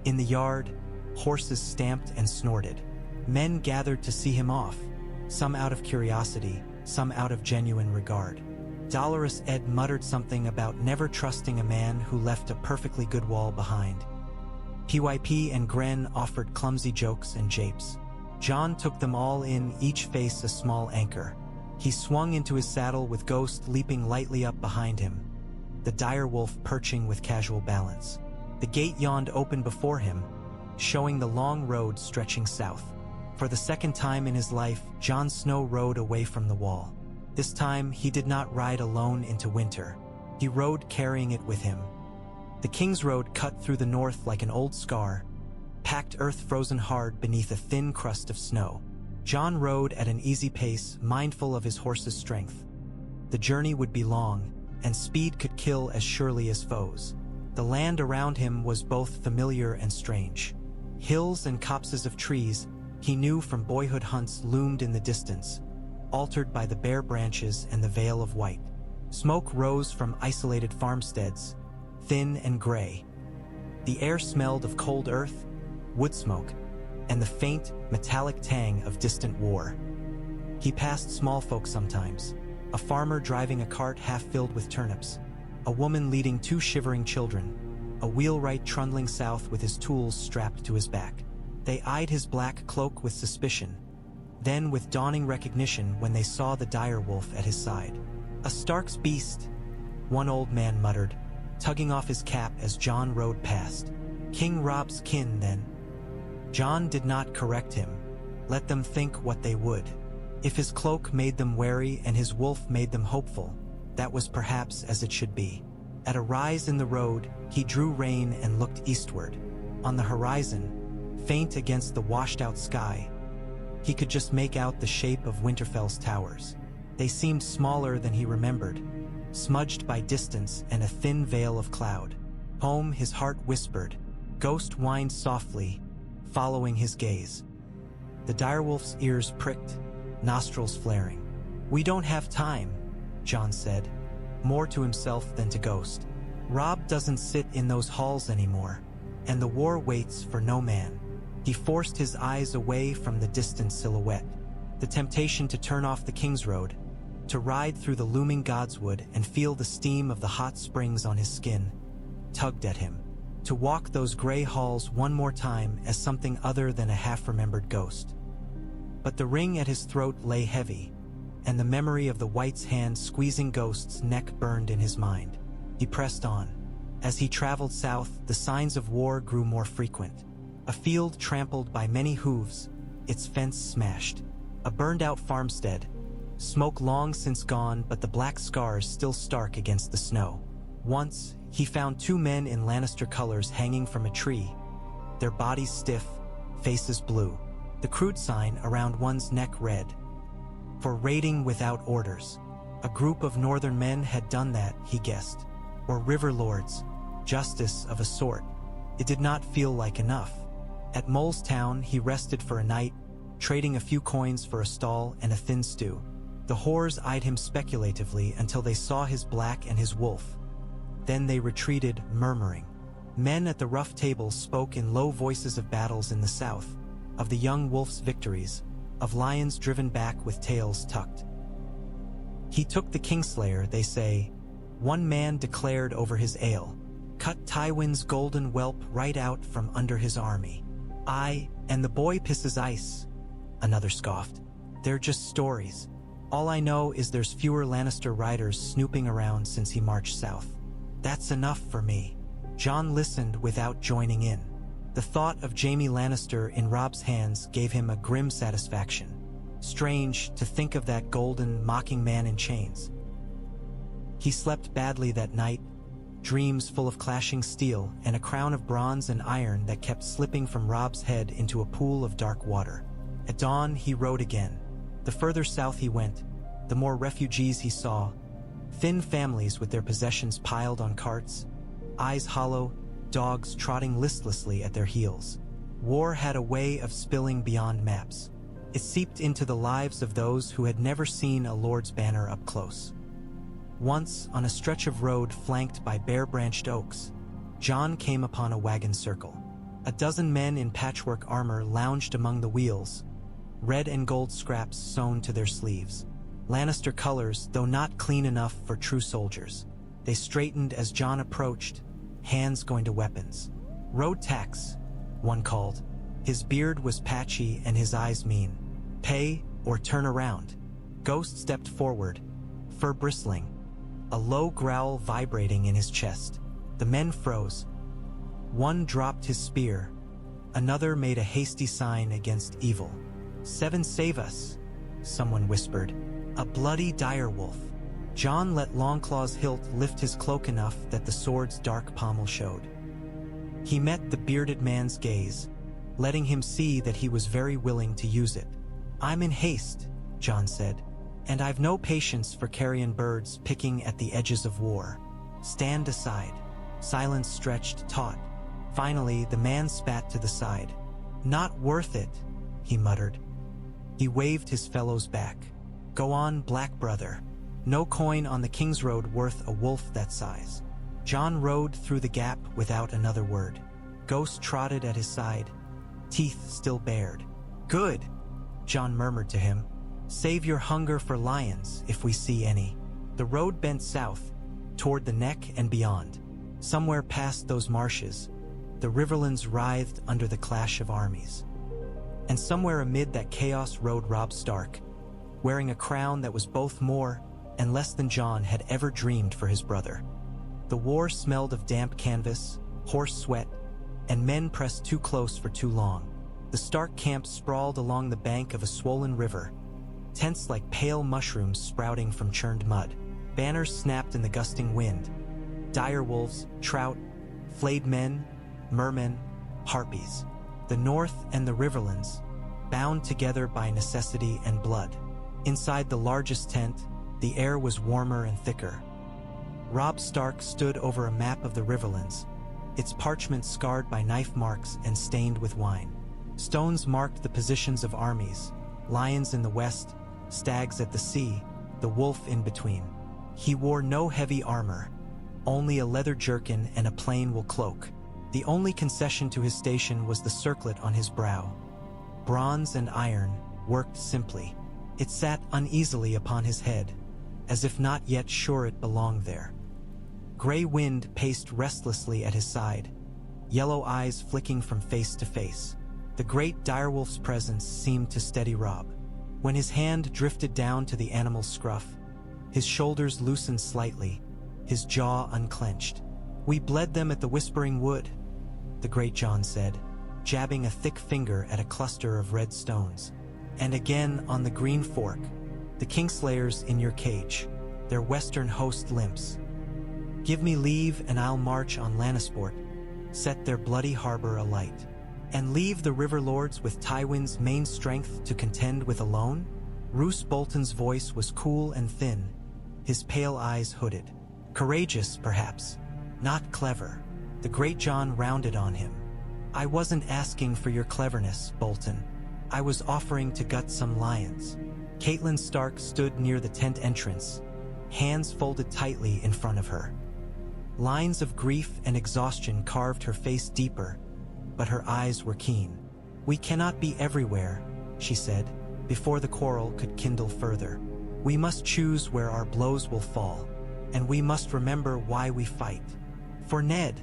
in the yard, horses stamped and snorted. Men gathered to see him off, some out of curiosity, some out of genuine regard. Dolorous Ed muttered something about never trusting a man who left a perfectly good wall behind. PYP and Gren offered clumsy jokes and japes. Jon took them all in, each face a small anchor. He swung into his saddle with Ghost leaping lightly up behind him, the direwolf perching with casual balance. The gate yawned open before him, showing the long road stretching south. For the second time in his life, Jon Snow rode away from the wall. This time, he did not ride alone into winter. He rode carrying it with him. The King's Road cut through the north like an old scar, packed earth frozen hard beneath a thin crust of snow. Jon rode at an easy pace, mindful of his horse's strength. The journey would be long, and speed could kill as surely as foes. The land around him was both familiar and strange. Hills and copses of trees he knew from boyhood hunts loomed in the distance, altered by the bare branches and the veil of Wight. Smoke rose from isolated farmsteads, thin and gray. The air smelled of cold earth, wood smoke, and the faint, metallic tang of distant war. He passed small folk sometimes, a farmer driving a cart half filled with turnips, a woman leading 2 shivering children, a wheelwright trundling south with his tools strapped to his back. They eyed his black cloak with suspicion, then with dawning recognition when they saw the direwolf at his side. "A Stark's beast," one old man muttered, tugging off his cap as Jon rode past. "King Robb's kin, then." Jon did not correct him. Let them think what they would. If his cloak made them wary and his wolf made them hopeful, that was perhaps as it should be. At a rise in the road, he drew rein and looked eastward. On the horizon, faint against the washed-out sky, he could just make out the shape of Winterfell's towers. They seemed smaller than he remembered, smudged by distance and a thin veil of cloud. Home, his heart whispered. Ghost whined softly, following his gaze. The direwolf's ears pricked, nostrils flaring. "We don't have time," Jon said, more to himself than to Ghost. "Robb doesn't sit in those halls anymore, and the war waits for no man." He forced his eyes away from the distant silhouette. The temptation to turn off the King's Road, to ride through the looming godswood and feel the steam of the hot springs on his skin, tugged at him. To walk those gray halls one more time as something other than a half-remembered ghost. But the ring at his throat lay heavy, and the memory of the Wight's hand squeezing Ghost's neck burned in his mind. He pressed on. As he traveled south, the signs of war grew more frequent. A field trampled by many hooves, its fence smashed. A burned-out farmstead, smoke long since gone but the black scars still stark against the snow. Once, he found 2 men in Lannister colors hanging from a tree, their bodies stiff, faces blue. The crude sign around one's neck read, "For raiding without orders." A group of northern men had done that, he guessed. Or river lords, justice of a sort. It did not feel like enough. At Molestown, he rested for a night, trading a few coins for a stall and a thin stew. The whores eyed him speculatively until they saw his black and his wolf. Then they retreated, murmuring. Men at the rough table spoke in low voices of battles in the south, of the young wolf's victories, of lions driven back with tails tucked. "He took the Kingslayer," they say, one man declared over his ale. "Cut Tywin's golden whelp right out from under his army." "Aye, and the boy pisses ice," another scoffed. "They're just stories. All I know is there's fewer Lannister riders snooping around since he marched south. That's enough for me." Jon listened without joining in. The thought of Jaime Lannister in Robb's hands gave him a grim satisfaction. Strange to think of that golden, mocking man in chains. He slept badly that night, dreams full of clashing steel and a crown of bronze and iron that kept slipping from Robb's head into a pool of dark water. At dawn, he rode again. The further south he went, the more refugees he saw, thin families with their possessions piled on carts, eyes hollow, dogs trotting listlessly at their heels. War had a way of spilling beyond maps. It seeped into the lives of those who had never seen a lord's banner up close. Once, on a stretch of road flanked by bare-branched oaks, Jon came upon a wagon circle. A dozen men in patchwork armor lounged among the wheels, red and gold scraps sewn to their sleeves. Lannister colors, though not clean enough for true soldiers. They straightened as Jon approached, hands going to weapons. "Road tax," one called. His beard was patchy and his eyes mean. "Pay or turn around." Ghost stepped forward, fur bristling, a low growl vibrating in his chest. The men froze. One dropped his spear. Another made a hasty sign against evil. 7 save us, someone whispered. A bloody direwolf. Jon let Longclaw's hilt lift his cloak enough that the sword's dark pommel showed. He met the bearded man's gaze, letting him see that he was very willing to use it. I'm in haste, Jon said, and I've no patience for carrion birds picking at the edges of war. Stand aside. Silence stretched taut. Finally, the man spat to the side. Not worth it, he muttered. He waved his fellows back. Go on, black brother. No coin on the King's Road worth a wolf that size. Jon rode through the gap without another word. Ghost trotted at his side, teeth still bared. Good, Jon murmured to him. Save your hunger for lions if we see any. The road bent south, toward the neck and beyond. Somewhere past those marshes, the Riverlands writhed under the clash of armies. And somewhere amid that chaos rode Robb Stark, wearing a crown that was both more and less than Jon had ever dreamed for his brother. The war smelled of damp canvas, horse sweat, and men pressed too close for too long. The Stark camp sprawled along the bank of a swollen river, tents like pale mushrooms sprouting from churned mud. Banners snapped in the gusting wind. Direwolves, trout, flayed men, mermen, harpies. The North and the Riverlands, bound together by necessity and blood. Inside the largest tent, the air was warmer and thicker. Robb Stark stood over a map of the Riverlands, its parchment scarred by knife marks and stained with wine. Stones marked the positions of armies, lions in the west, stags at the sea, the wolf in between. He wore no heavy armor, only a leather jerkin and a plain wool cloak. The only concession to his station was the circlet on his brow. Bronze and iron, worked simply. It sat uneasily upon his head, as if not yet sure it belonged there. Gray wind paced restlessly at his side, yellow eyes flicking from face to face. The great direwolf's presence seemed to steady Robb. When his hand drifted down to the animal's scruff, his shoulders loosened slightly, his jaw unclenched. We bled them at the Whispering Wood, the great Jon said, jabbing a thick finger at a cluster of red stones. And again on the Green Fork, the Kingslayers in your cage, their western host limps. Give me leave and I'll march on Lannisport, set their bloody harbor alight, and leave the river lords with Tywin's main strength to contend with alone? Roose Bolton's voice was cool and thin, his pale eyes hooded. Courageous, perhaps, not clever. The great Jon rounded on him. I wasn't asking for your cleverness, Bolton. I was offering to gut some lions. Catelyn Stark stood near the tent entrance, hands folded tightly in front of her. Lines of grief and exhaustion carved her face deeper, but her eyes were keen. We cannot be everywhere, she said, before the quarrel could kindle further. We must choose where our blows will fall, and we must remember why we fight. For Ned,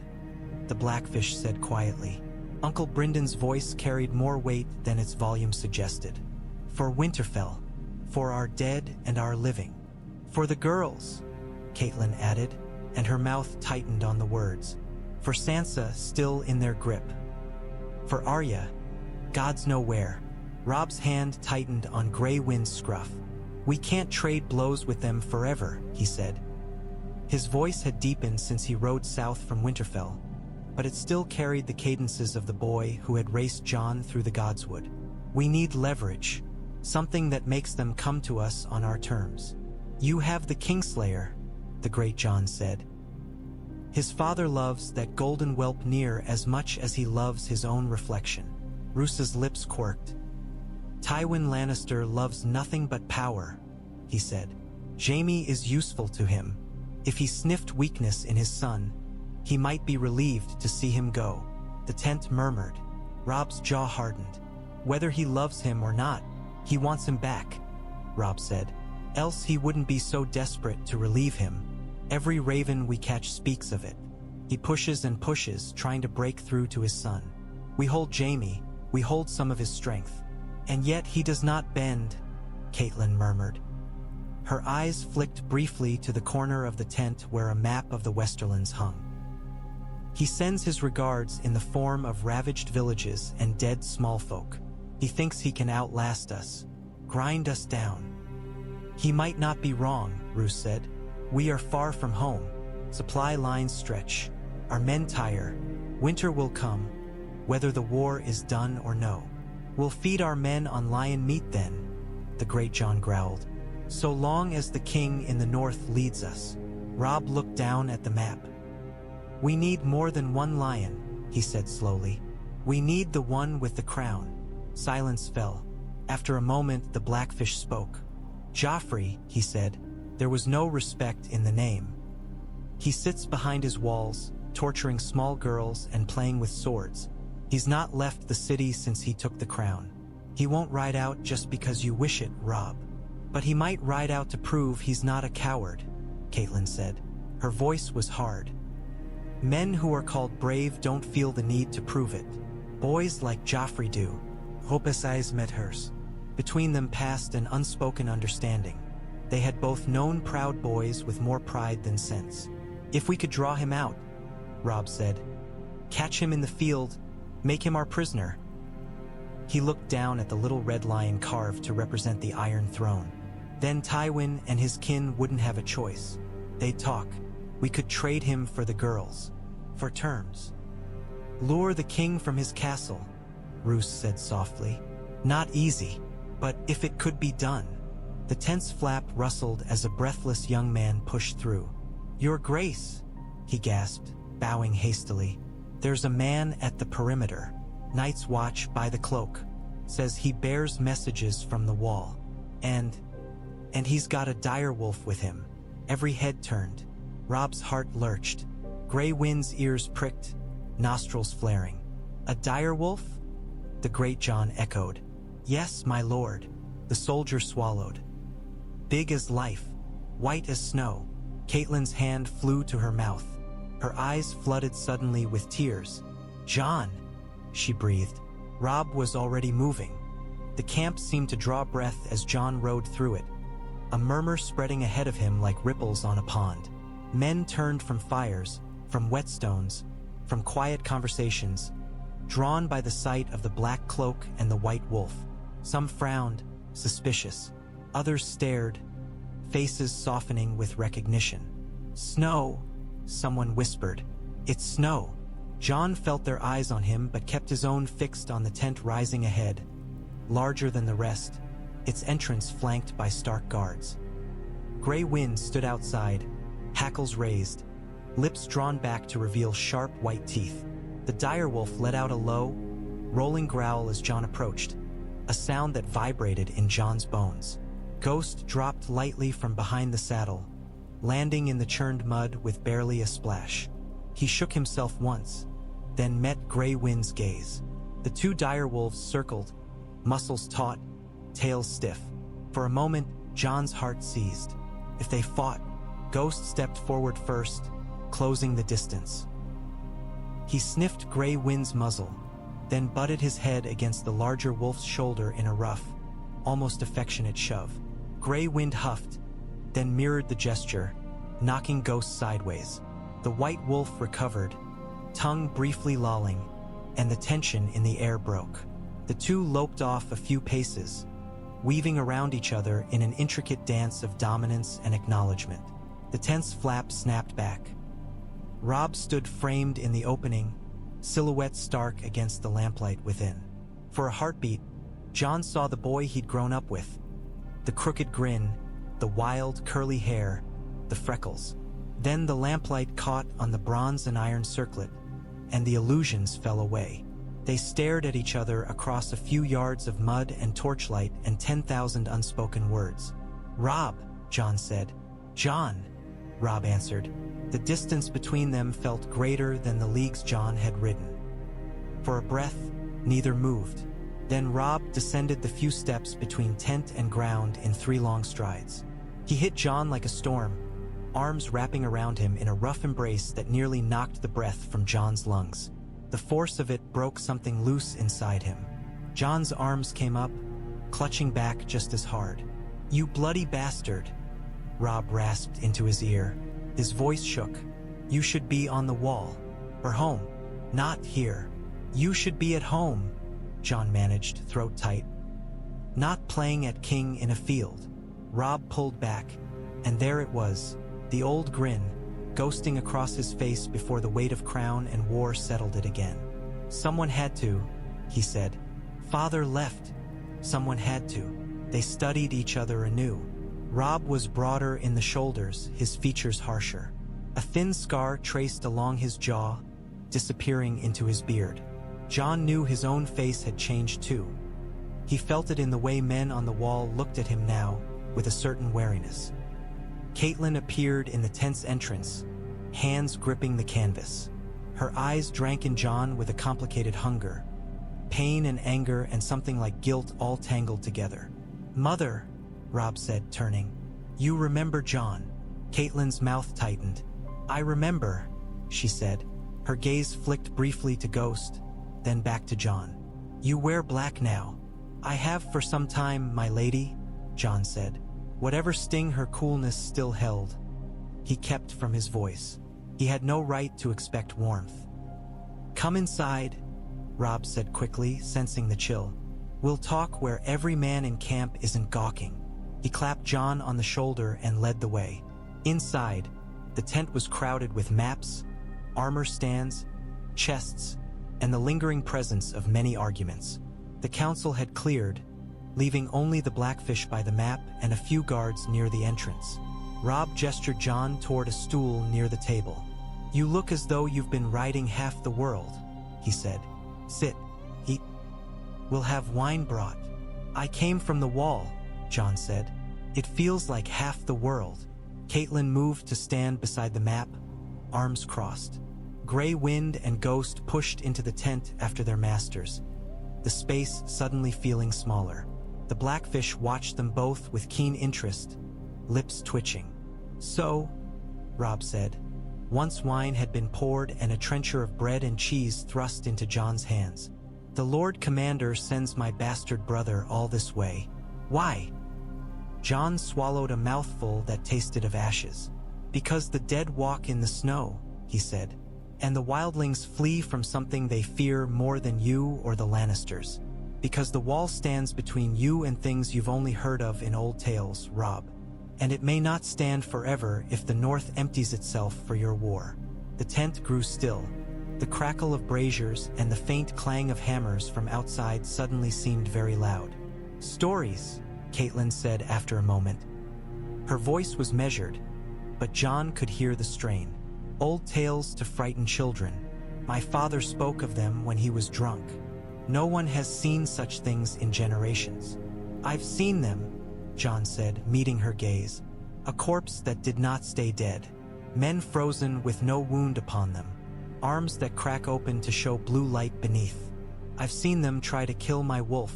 the Blackfish said quietly. Uncle Bryndon's voice carried more weight than its volume suggested. For Winterfell, for our dead and our living. For the girls, Catelyn added, and her mouth tightened on the words. For Sansa, still in their grip. For Arya, gods know where. Robb's hand tightened on Grey Wind's scruff. We can't trade blows with them forever, he said. His voice had deepened since he rode south from Winterfell, but it still carried the cadences of the boy who had raced Jon through the Godswood. We need leverage, something that makes them come to us on our terms. You have the Kingslayer, the great Jon said. His father loves that golden whelp near as much as he loves his own reflection. Roose's lips quirked. Tywin Lannister loves nothing but power, he said. Jaime is useful to him. If he sniffed weakness in his son, he might be relieved to see him go. The tent murmured. Robb's jaw hardened. Whether he loves him or not, he wants him back, Robb said. Else he wouldn't be so desperate to relieve him. Every raven we catch speaks of it. He pushes and pushes, trying to break through to his son. We hold Jaime, we hold some of his strength. And yet he does not bend, Catelyn murmured. Her eyes flicked briefly to the corner of the tent where a map of the Westerlands hung. He sends his regards in the form of ravaged villages and dead small folk. He thinks he can outlast us, grind us down. He might not be wrong, Roose said. We are far from home. Supply lines stretch. Our men tire. Winter will come, whether the war is done or no. We'll feed our men on lion meat then, the great Jon growled. So long as the king in the north leads us. Robb looked down at the map. We need more than one lion, he said slowly. We need the one with the crown. Silence fell. After a moment, the Blackfish spoke. Joffrey, he said. There was no respect in the name. He sits behind his walls, torturing small girls and playing with swords. He's not left the city since he took the crown. He won't ride out just because you wish it, Robb. But he might ride out to prove he's not a coward, Catelyn said. Her voice was hard. Men who are called brave don't feel the need to prove it. Boys like Joffrey do. Hope's eyes met hers. Between them passed an unspoken understanding. They had both known proud boys with more pride than sense. If we could draw him out, Robb said. Catch him in the field, make him our prisoner. He looked down at the little red lion carved to represent the Iron Throne. Then Tywin and his kin wouldn't have a choice. They'd talk. We could trade him for the girls. For terms. Lure the king from his castle, Roose said softly. Not easy, but if it could be done. The tense flap rustled as a breathless young man pushed through. Your Grace, he gasped, bowing hastily. There's a man at the perimeter. Night's watch by the cloak. Says he bears messages from the wall. And he's got a direwolf with him. Every head turned. Robb's heart lurched. Grey Wind's ears pricked, nostrils flaring. A direwolf? The great Jon echoed. Yes, my lord. The soldier swallowed. Big as life, white as snow. Catelyn's hand flew to her mouth. Her eyes flooded suddenly with tears. Jon, she breathed. Robb was already moving. The camp seemed to draw breath as Jon rode through it, a murmur spreading ahead of him like ripples on a pond. Men turned from fires, from whetstones, from quiet conversations, drawn by the sight of the Black Cloak and the White Wolf. Some frowned, suspicious. Others stared, faces softening with recognition. Snow, someone whispered. It's Snow. Jon felt their eyes on him but kept his own fixed on the tent rising ahead, larger than the rest, its entrance flanked by Stark guards. Grey Wind stood outside, hackles raised, lips drawn back to reveal sharp white teeth. The direwolf let out a low, rolling growl as Jon approached, a sound that vibrated in Jon's bones. Ghost dropped lightly from behind the saddle, landing in the churned mud with barely a splash. He shook himself once, then met Grey Wind's gaze. The two direwolves circled, muscles taut, tails stiff. For a moment, Jon's heart seized. If they fought, Ghost stepped forward first, closing the distance. He sniffed Grey Wind's muzzle, then butted his head against the larger wolf's shoulder in a rough, almost affectionate shove. Grey Wind huffed, then mirrored the gesture, knocking Ghost sideways. The White Wolf recovered, tongue briefly lolling, and the tension in the air broke. The two loped off a few paces, weaving around each other in an intricate dance of dominance and acknowledgement. The tense flap snapped back. Robb stood framed in the opening, silhouette stark against the lamplight within. For a heartbeat, Jon saw the boy he'd grown up with. The crooked grin, the wild, curly hair, the freckles. Then the lamplight caught on the bronze and iron circlet, and the illusions fell away. They stared at each other across a few yards of mud and torchlight and 10,000 unspoken words. Robb, Jon said. Jon, Robb answered. The distance between them felt greater than the leagues Jon had ridden. For a breath, neither moved. Then Robb descended the few steps between tent and ground in 3 long strides. He hit Jon like a storm, arms wrapping around him in a rough embrace that nearly knocked the breath from Jon's lungs. The force of it broke something loose inside him. Jon's arms came up, clutching back just as hard. You bloody bastard, Robb rasped into his ear. His voice shook. You should be on the wall. Or home. Not here. You should be at home. Jon managed, throat tight. Not playing at king in a field. Robb pulled back, and there it was, the old grin, ghosting across his face before the weight of crown and war settled it again. Someone had to, he said. Father left. Someone had to. They studied each other anew. Robb was broader in the shoulders, his features harsher. A thin scar traced along his jaw, disappearing into his beard. Jon knew his own face had changed too. He felt it in the way men on the wall looked at him now, with a certain wariness. Catelyn appeared in the tent's entrance, hands gripping the canvas. Her eyes drank in Jon with a complicated hunger. Pain and anger and something like guilt all tangled together. "Mother," Robb said, turning. "You remember Jon?" Catelyn's mouth tightened. "I remember," she said. Her gaze flicked briefly to Ghost, then back to Jon. "You wear black now." "I have for some time, my lady," Jon said. Whatever sting her coolness still held, he kept from his voice. He had no right to expect warmth. "Come inside," Robb said quickly, sensing the chill. "We'll talk where every man in camp isn't gawking." He clapped Jon on the shoulder and led the way. Inside, the tent was crowded with maps, armor stands, chests, and the lingering presence of many arguments. The council had cleared, leaving only the Blackfish by the map and a few guards near the entrance. Robb gestured Jon toward a stool near the table. "You look as though you've been riding half the world," he said. "Sit, eat. We'll have wine brought." "I came from the wall," Jon said. "It feels like half the world." Catelyn moved to stand beside the map, arms crossed. Grey Wind and Ghost pushed into the tent after their masters, the space suddenly feeling smaller. The Blackfish watched them both with keen interest, lips twitching. "So," Robb said. Once wine had been poured and a trencher of bread and cheese thrust into Jon's hands. "The Lord Commander sends my bastard brother all this way." "Why?" Jon swallowed a mouthful that tasted of ashes. "Because the dead walk in the snow," he said. "And the Wildlings flee from something they fear more than you or the Lannisters. Because the wall stands between you and things you've only heard of in old tales, Robb. And it may not stand forever if the North empties itself for your war." The tent grew still. The crackle of braziers and the faint clang of hammers from outside suddenly seemed very loud. "Stories," Catelyn said after a moment. Her voice was measured, but Jon could hear the strain. "Old tales to frighten children. My father spoke of them when he was drunk. No one has seen such things in generations." "I've seen them," Jon said, meeting her gaze. "A corpse that did not stay dead. Men frozen with no wound upon them. Arms that crack open to show blue light beneath. I've seen them try to kill my wolf,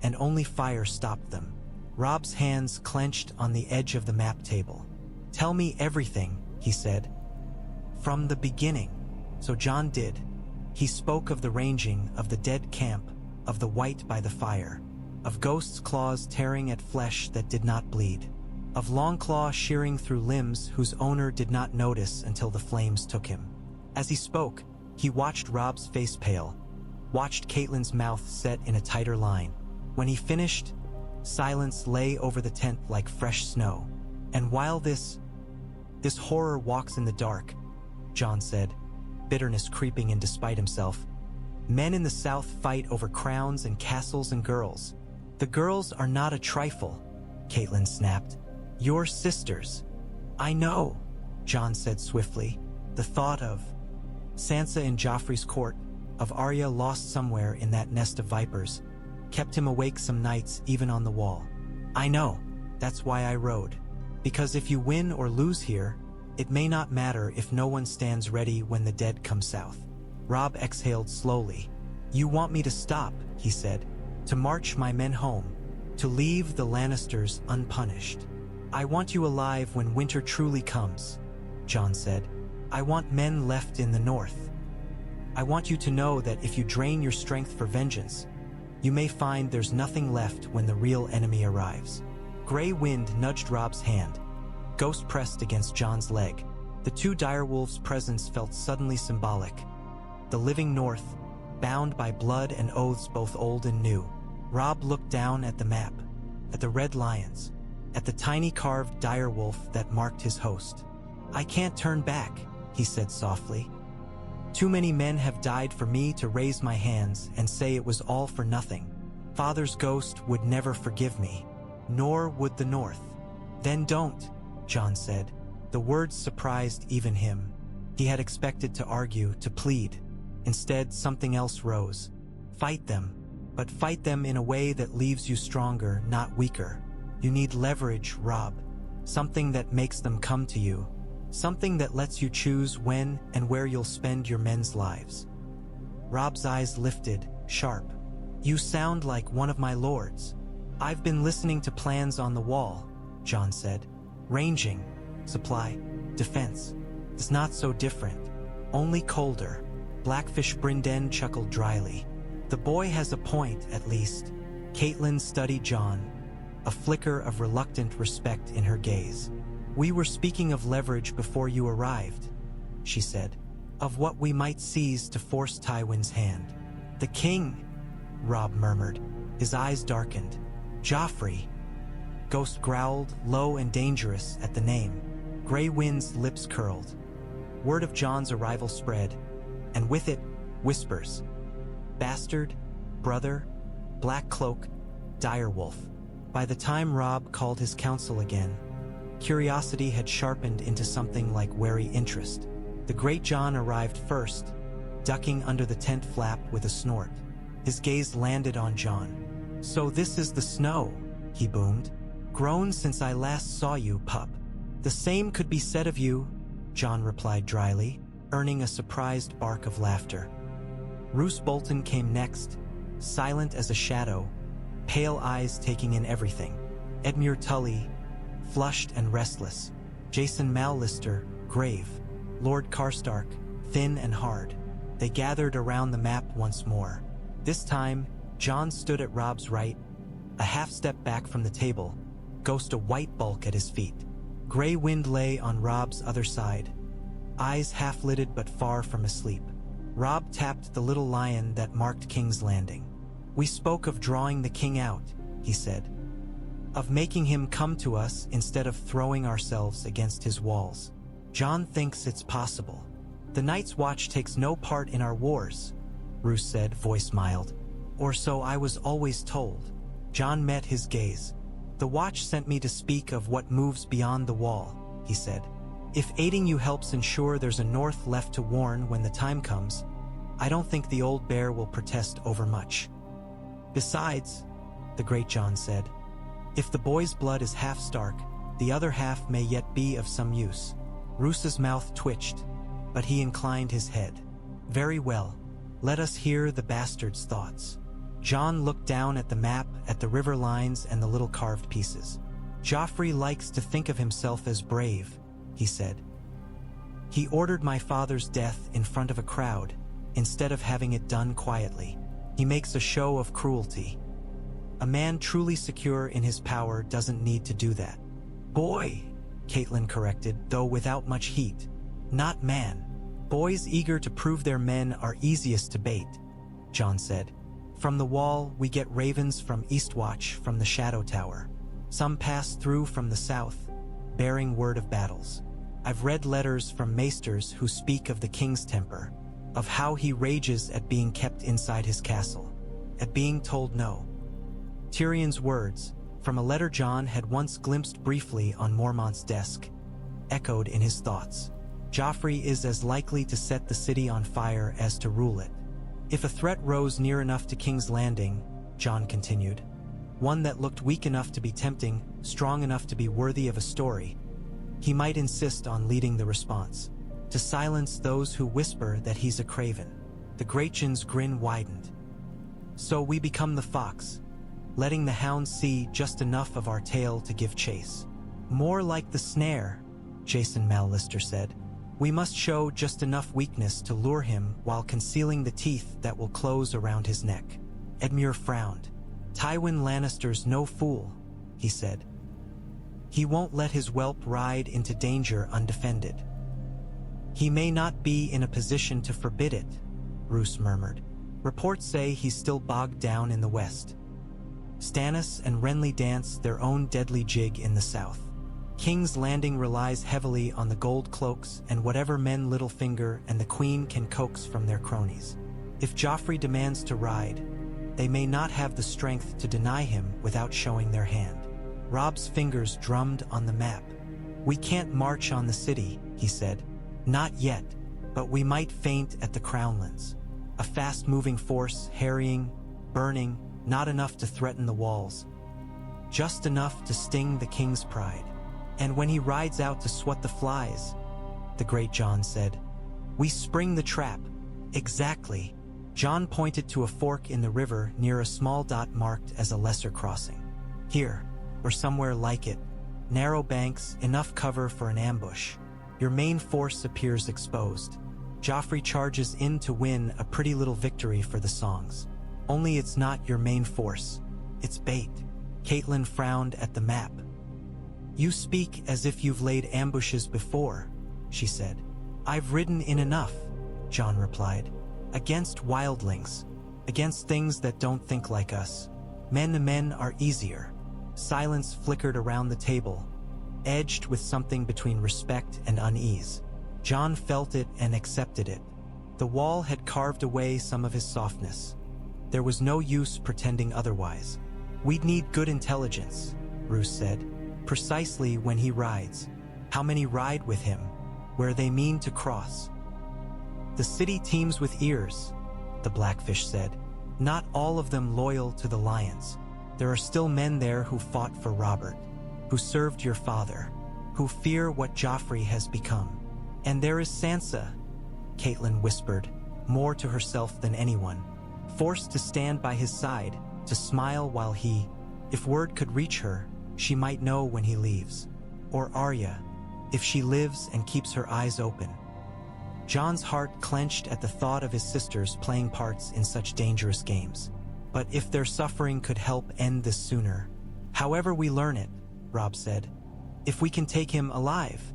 and only fire stopped them." Robb's hands clenched on the edge of the map table. "Tell me everything," he said. "From the beginning." So Jon did. He spoke of the ranging of the dead camp, of the Wight by the fire, of Ghost's claws tearing at flesh that did not bleed, of Longclaw shearing through limbs whose owner did not notice until the flames took him. As he spoke, he watched Robb's face pale, watched Catelyn's mouth set in a tighter line. When he finished, silence lay over the tent like fresh snow. "And while this horror walks in the dark," Jon said, bitterness creeping in despite himself, "men in the south fight over crowns and castles and girls. The girls are not a trifle," Catelyn snapped. "Your sisters." "I know," Jon said swiftly. The thought of Sansa in Joffrey's court, of Arya lost somewhere in that nest of vipers, kept him awake some nights even on the wall. "I know. That's why I rode. Because if you win or lose here, it may not matter if no one stands ready when the dead come south." Robb exhaled slowly. "You want me to stop," he said, "to march my men home, to leave the Lannisters unpunished." "I want you alive when winter truly comes," Jon said. "I want men left in the north. I want you to know that if you drain your strength for vengeance, you may find there's nothing left when the real enemy arrives." Grey Wind nudged Robb's hand. Ghost pressed against Jon's leg. The two direwolves' presence felt suddenly symbolic. The living north, bound by blood and oaths both old and new. Robb looked down at the map, at the red lions, at the tiny carved direwolf that marked his host. "I can't turn back," he said softly. "Too many men have died for me to raise my hands and say it was all for nothing. Father's ghost would never forgive me, nor would the North." "Then don't," Jon said. The words surprised even him. He had expected to argue, to plead. Instead, something else rose. "Fight them, but fight them in a way that leaves you stronger, not weaker. You need leverage, Robb. Something that makes them come to you. Something that lets you choose when and where you'll spend your men's lives." Robb's eyes lifted, sharp. "You sound like one of my lords." "I've been listening to plans on the wall," Jon said. "Ranging, supply, defense. It's not so different, only colder." Blackfish Brinden chuckled dryly. "The boy has a point, at least." Catelyn studied Jon, a flicker of reluctant respect in her gaze. "We were speaking of leverage before you arrived," she said. "Of what we might seize to force Tywin's hand." "The king," Robb murmured. His eyes darkened. "Joffrey." Ghost growled, low and dangerous at the name. Grey Wind's lips curled. Word of Jon's arrival spread, and with it, whispers. Bastard, brother, black cloak, direwolf. By the time Robb called his council again, curiosity had sharpened into something like wary interest. The great Jon arrived first, ducking under the tent flap with a snort. His gaze landed on Jon. "So this is the Snow," he boomed. "Grown since I last saw you, pup." "The same could be said of you," Jon replied dryly, earning a surprised bark of laughter. Roose Bolton came next, silent as a shadow, pale eyes taking in everything. Edmure Tully, flushed and restless. Jason Mallister, grave. Lord Karstark, thin and hard. They gathered around the map once more. This time, Jon stood at Robb's right, a half step back from the table, Ghost a white bulk at his feet. Grey Wind lay on Robb's other side, eyes half-lidded but far from asleep. Robb tapped the little lion that marked King's Landing. "We spoke of drawing the king out," he said. "Of making him come to us instead of throwing ourselves against his walls. Jon thinks it's possible. The Night's Watch takes no part in our wars," Roose said, voice mild. "Or so I was always told." Jon met his gaze. "The Watch sent me to speak of what moves beyond the wall," he said. "If aiding you helps ensure there's a North left to warn when the time comes, I don't think the old bear will protest overmuch. Besides," the great Jon said, "if the boy's blood is half Stark, the other half may yet be of some use." Roose's mouth twitched, but he inclined his head. "Very well. Let us hear the bastard's thoughts." Jon looked down at the map, at the river lines and the little carved pieces. "Joffrey likes to think of himself as brave," he said. "He ordered my father's death in front of a crowd, instead of having it done quietly. He makes a show of cruelty. A man truly secure in his power doesn't need to do that." "Boy," Catelyn corrected, though without much heat. "Not man. Boys eager to prove their men are easiest to bait," Jon said. "From the wall, we get ravens from Eastwatch from the Shadow Tower. Some pass through from the south, bearing word of battles. I've read letters from maesters who speak of the king's temper, of how he rages at being kept inside his castle, at being told no." Tyrion's words, from a letter Jon had once glimpsed briefly on Mormont's desk, echoed in his thoughts. Joffrey is as likely to set the city on fire as to rule it. If a threat rose near enough to King's Landing, Jon continued, one that looked weak enough to be tempting, strong enough to be worthy of a story, he might insist on leading the response, to silence those who whisper that he's a craven. The great Jon's grin widened. "So we become the fox, letting the hound see just enough of our tail to give chase." "More like the snare," Jason Mallister said. "We must show just enough weakness to lure him while concealing the teeth that will close around his neck." Edmure frowned. "Tywin Lannister's no fool," he said. "He won't let his whelp ride into danger undefended." "He may not be in a position to forbid it," Roose murmured. Reports say he's still bogged down in the west. Stannis and Renly dance their own deadly jig in the south. King's Landing relies heavily on the gold cloaks and whatever men Littlefinger and the Queen can coax from their cronies. If Joffrey demands to ride, they may not have the strength to deny him without showing their hand. Robb's fingers drummed on the map. "We can't march on the city," he said. "Not yet, but we might feint at the Crownlands. A fast-moving force, harrying, burning, not enough to threaten the walls. Just enough to sting the king's pride. And when he rides out to swat the flies," the great Jon said, "we spring the trap." "Exactly." Jon pointed to a fork in the river near a small dot marked as a lesser crossing. "Here, or somewhere like it. Narrow banks, enough cover for an ambush. Your main force appears exposed. Joffrey charges in to win a pretty little victory for the songs. Only it's not your main force. It's bait." Catelyn frowned at the map. "You speak as if you've laid ambushes before," she said. "I've ridden in enough," Jon replied. "Against wildlings. Against things that don't think like us. Men to men are easier." Silence flickered around the table, edged with something between respect and unease. Jon felt it and accepted it. The wall had carved away some of his softness. There was no use pretending otherwise. "We'd need good intelligence," Roose said. "Precisely when he rides. How many ride with him? Where they mean to cross?" "The city teems with ears," the Blackfish said. "Not all of them loyal to the Lions. There are still men there who fought for Robert, who served your father, who fear what Joffrey has become. And there is Sansa," Catelyn whispered, more to herself than anyone, "forced to stand by his side, to smile while he, if word could reach her, she might know when he leaves. Or Arya, if she lives and keeps her eyes open." Jon's heart clenched at the thought of his sisters playing parts in such dangerous games. "But if their suffering could help end this sooner. However we learn it," Robb said. "If we can take him alive."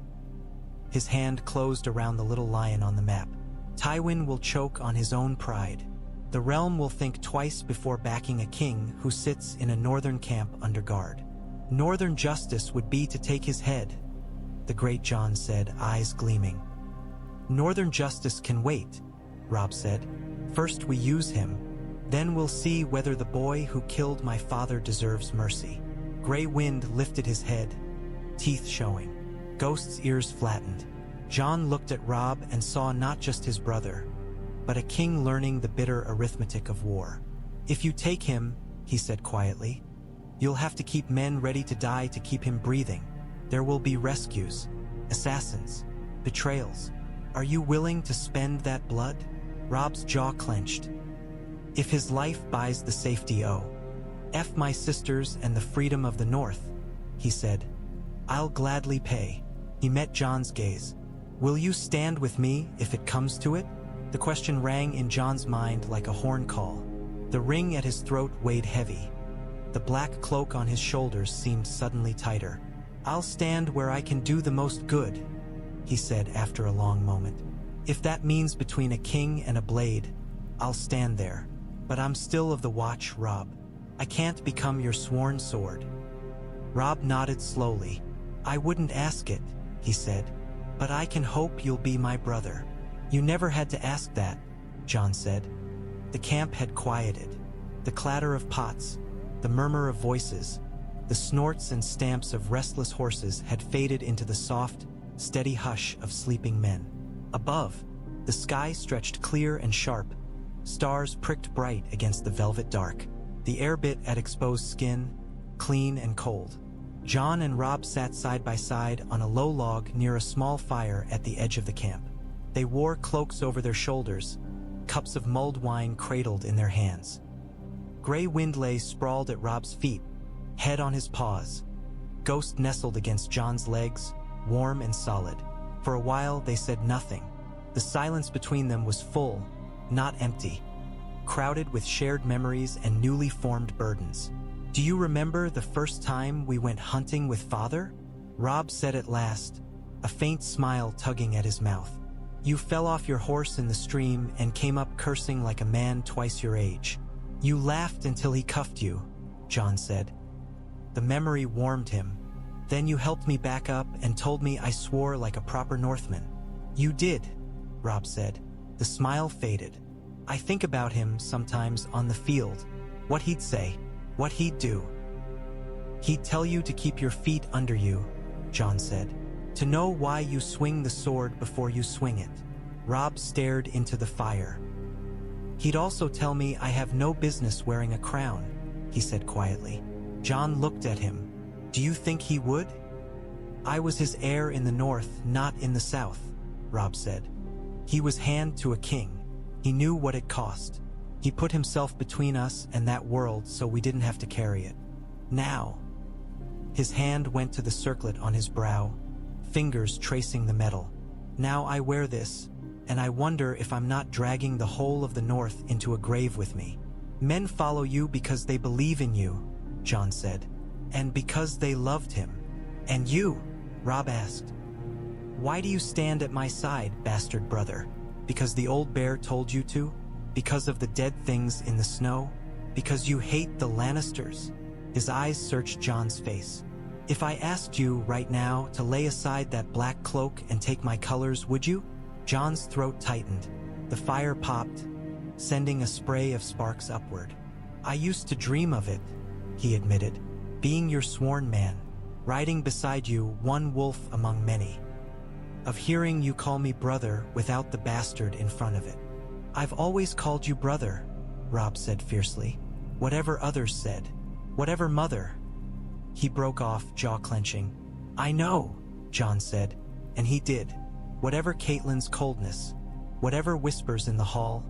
His hand closed around the little lion on the map. "Tywin will choke on his own pride. The realm will think twice before backing a king who sits in a northern camp under guard. Northern justice would be to take his head," the great Jon said, eyes gleaming. "Northern justice can wait," Robb said. "First we use him, then we'll see whether the boy who killed my father deserves mercy." Grey Wind lifted his head, teeth showing. Ghost's ears flattened. Jon looked at Robb and saw not just his brother, but a king learning the bitter arithmetic of war. "If you take him," he said quietly, "you'll have to keep men ready to die to keep him breathing. There will be rescues, assassins, betrayals. Are you willing to spend that blood?" Robb's jaw clenched. "If his life buys the safety of my sisters and the freedom of the North," he said, "I'll gladly pay." He met Jon's gaze. "Will you stand with me if it comes to it?" The question rang in Jon's mind like a horn call. The ring at his throat weighed heavy. The black cloak on his shoulders seemed suddenly tighter. "I'll stand where I can do the most good," he said after a long moment. "If that means between a king and a blade, I'll stand there. But I'm still of the watch, Robb. I can't become your sworn sword." Robb nodded slowly. "I wouldn't ask it," he said, "but I can hope you'll be my brother." "You never had to ask that," Jon said. The camp had quieted. The clatter of pots, the murmur of voices, the snorts and stamps of restless horses had faded into the soft, steady hush of sleeping men. Above, the sky stretched clear and sharp. Stars pricked bright against the velvet dark. The air bit at exposed skin, clean and cold. Jon and Robb sat side by side on a low log near a small fire at the edge of the camp. They wore cloaks over their shoulders, cups of mulled wine cradled in their hands. Grey Wind lay sprawled at Robb's feet, head on his paws. Ghost nestled against Jon's legs, warm and solid. For a while they said nothing. The silence between them was full, not empty, crowded with shared memories and newly formed burdens. "Do you remember the first time we went hunting with Father?" Robb said at last, a faint smile tugging at his mouth. You fell off your horse in the stream and came up cursing like a man twice your age. You laughed until he cuffed you, Jon said. The memory warmed him. Then you helped me back up and told me I swore like a proper Northman. You did, Robb said. The smile faded. I think about him sometimes on the field. What he'd say, what he'd do. He'd tell you to keep your feet under you, Jon said. To know why you swing the sword before you swing it. Robb stared into the fire. He'd also tell me I have no business wearing a crown, he said quietly. Jon looked at him. Do you think he would? I was his heir in the north, not in the south, Robb said. He was hand to a king. He knew what it cost. He put himself between us and that world so we didn't have to carry it. Now. His hand went to the circlet on his brow, fingers tracing the metal. Now I wear this, and I wonder if I'm not dragging the whole of the north into a grave with me. Men follow you because they believe in you, Jon said. And because they loved him. And you? Robb asked. Why do you stand at my side, bastard brother? Because the old bear told you to? Because of the dead things in the snow? Because you hate the Lannisters? His eyes searched Jon's face. If I asked you right now to lay aside that black cloak and take my colors, would you? Jon's throat tightened. The fire popped, sending a spray of sparks upward. I used to dream of it, he admitted. Being your sworn man, riding beside you, one wolf among many. Of hearing you call me brother without the bastard in front of it. I've always called you brother, Robb said fiercely. Whatever others said. Whatever mother. He broke off, jaw clenching. I know, Jon said, and he did. Whatever Catelyn's coldness, whatever whispers in the hall,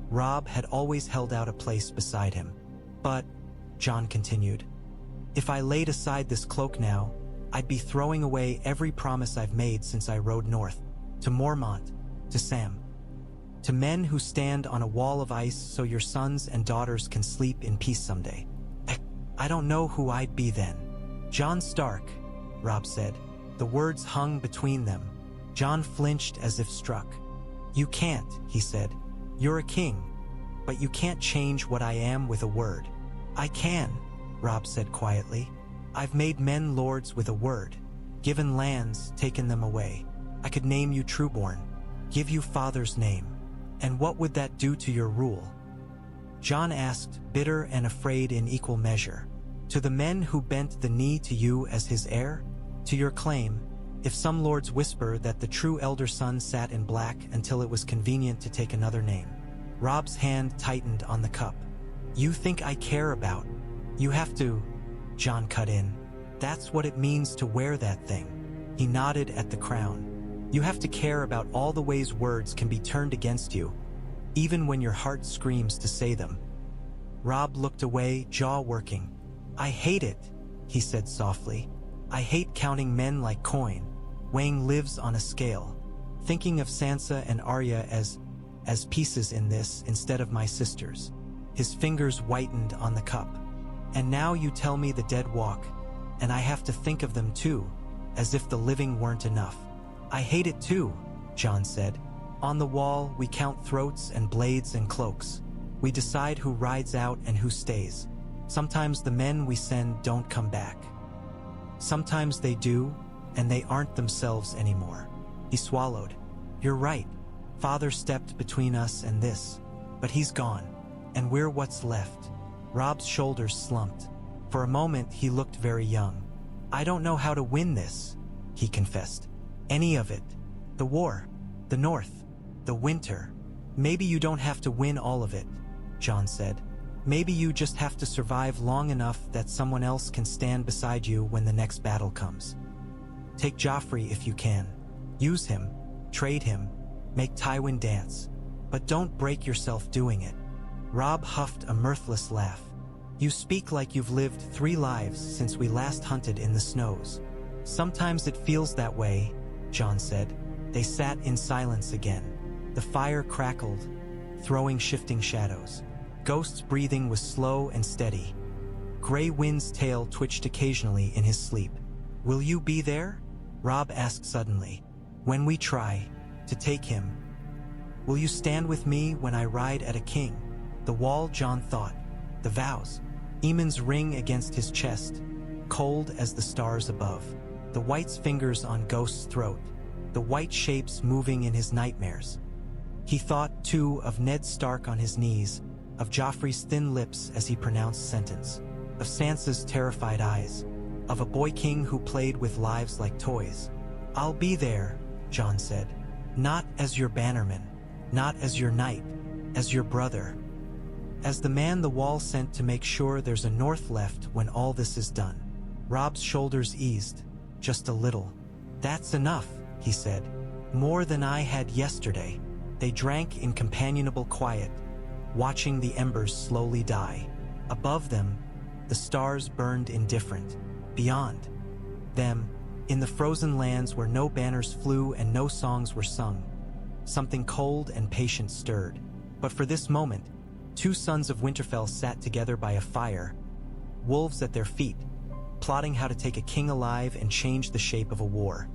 Robb had always held out a place beside him. But, Jon continued, if I laid aside this cloak now, I'd be throwing away every promise I've made since I rode north, to Mormont, to Sam. To men who stand on a wall of ice so your sons and daughters can sleep in peace someday. I don't know who I'd be then. Jon Stark, Robb said. The words hung between them. Jon flinched as if struck. You can't, he said. You're a king, but you can't change what I am with a word. I can, Robb said quietly. I've made men lords with a word, given lands, taken them away. I could name you Trueborn, give you father's name. And what would that do to your rule? Jon asked, bitter and afraid in equal measure. To the men who bent the knee to you as his heir? To your claim, if some lords whisper that the true elder son sat in black until it was convenient to take another name. Robb's hand tightened on the cup. You think I care about? You have to, Jon cut in. That's what it means to wear that thing. He nodded at the crown. You have to care about all the ways words can be turned against you, even when your heart screams to say them. Robb looked away, jaw working. I hate it, he said softly. I hate counting men like coin, weighing lives on a scale, thinking of Sansa and Arya as pieces in this instead of my sisters. His fingers whitened on the cup. And now you tell me the dead walk, and I have to think of them too, as if the living weren't enough. I hate it too, Jon said. On the wall, we count throats and blades and cloaks. We decide who rides out and who stays. Sometimes the men we send don't come back. Sometimes they do, and they aren't themselves anymore. He swallowed. You're right. Father stepped between us and this. But he's gone, and we're what's left. Robb's shoulders slumped. For a moment, he looked very young. I don't know how to win this, he confessed. Any of it. The war, the north, the winter. Maybe you don't have to win all of it, Jon said. Maybe you just have to survive long enough that someone else can stand beside you when the next battle comes. Take Joffrey if you can. Use him, trade him, make Tywin dance. But don't break yourself doing it. Robb huffed a mirthless laugh. You speak like you've lived 3 lives since we last hunted in the snows. Sometimes it feels that way, Jon said. They sat in silence again. The fire crackled, throwing shifting shadows. Ghost's breathing was slow and steady. Gray Wind's tail twitched occasionally in his sleep. Will you be there? Robb asked suddenly. When we try, to take him. Will you stand with me when I ride at a king? The wall, Jon thought. The vows. Aemon's ring against his chest, cold as the stars above. The Wight's fingers on Ghost's throat. The white shapes moving in his nightmares. He thought, too, of Ned Stark on his knees, of Joffrey's thin lips as he pronounced sentence, of Sansa's terrified eyes, of a boy king who played with lives like toys. I'll be there, Jon said. Not as your bannerman, not as your knight, as your brother. As the man the wall sent to make sure there's a north left when all this is done. Robb's shoulders eased, just a little. That's enough, he said. More than I had yesterday. They drank in companionable quiet, watching the embers slowly die. Above them, the stars burned indifferent. Beyond them, in the frozen lands where no banners flew and no songs were sung, something cold and patient stirred. But for this moment, two sons of Winterfell sat together by a fire, wolves at their feet, plotting how to take a king alive and change the shape of a war.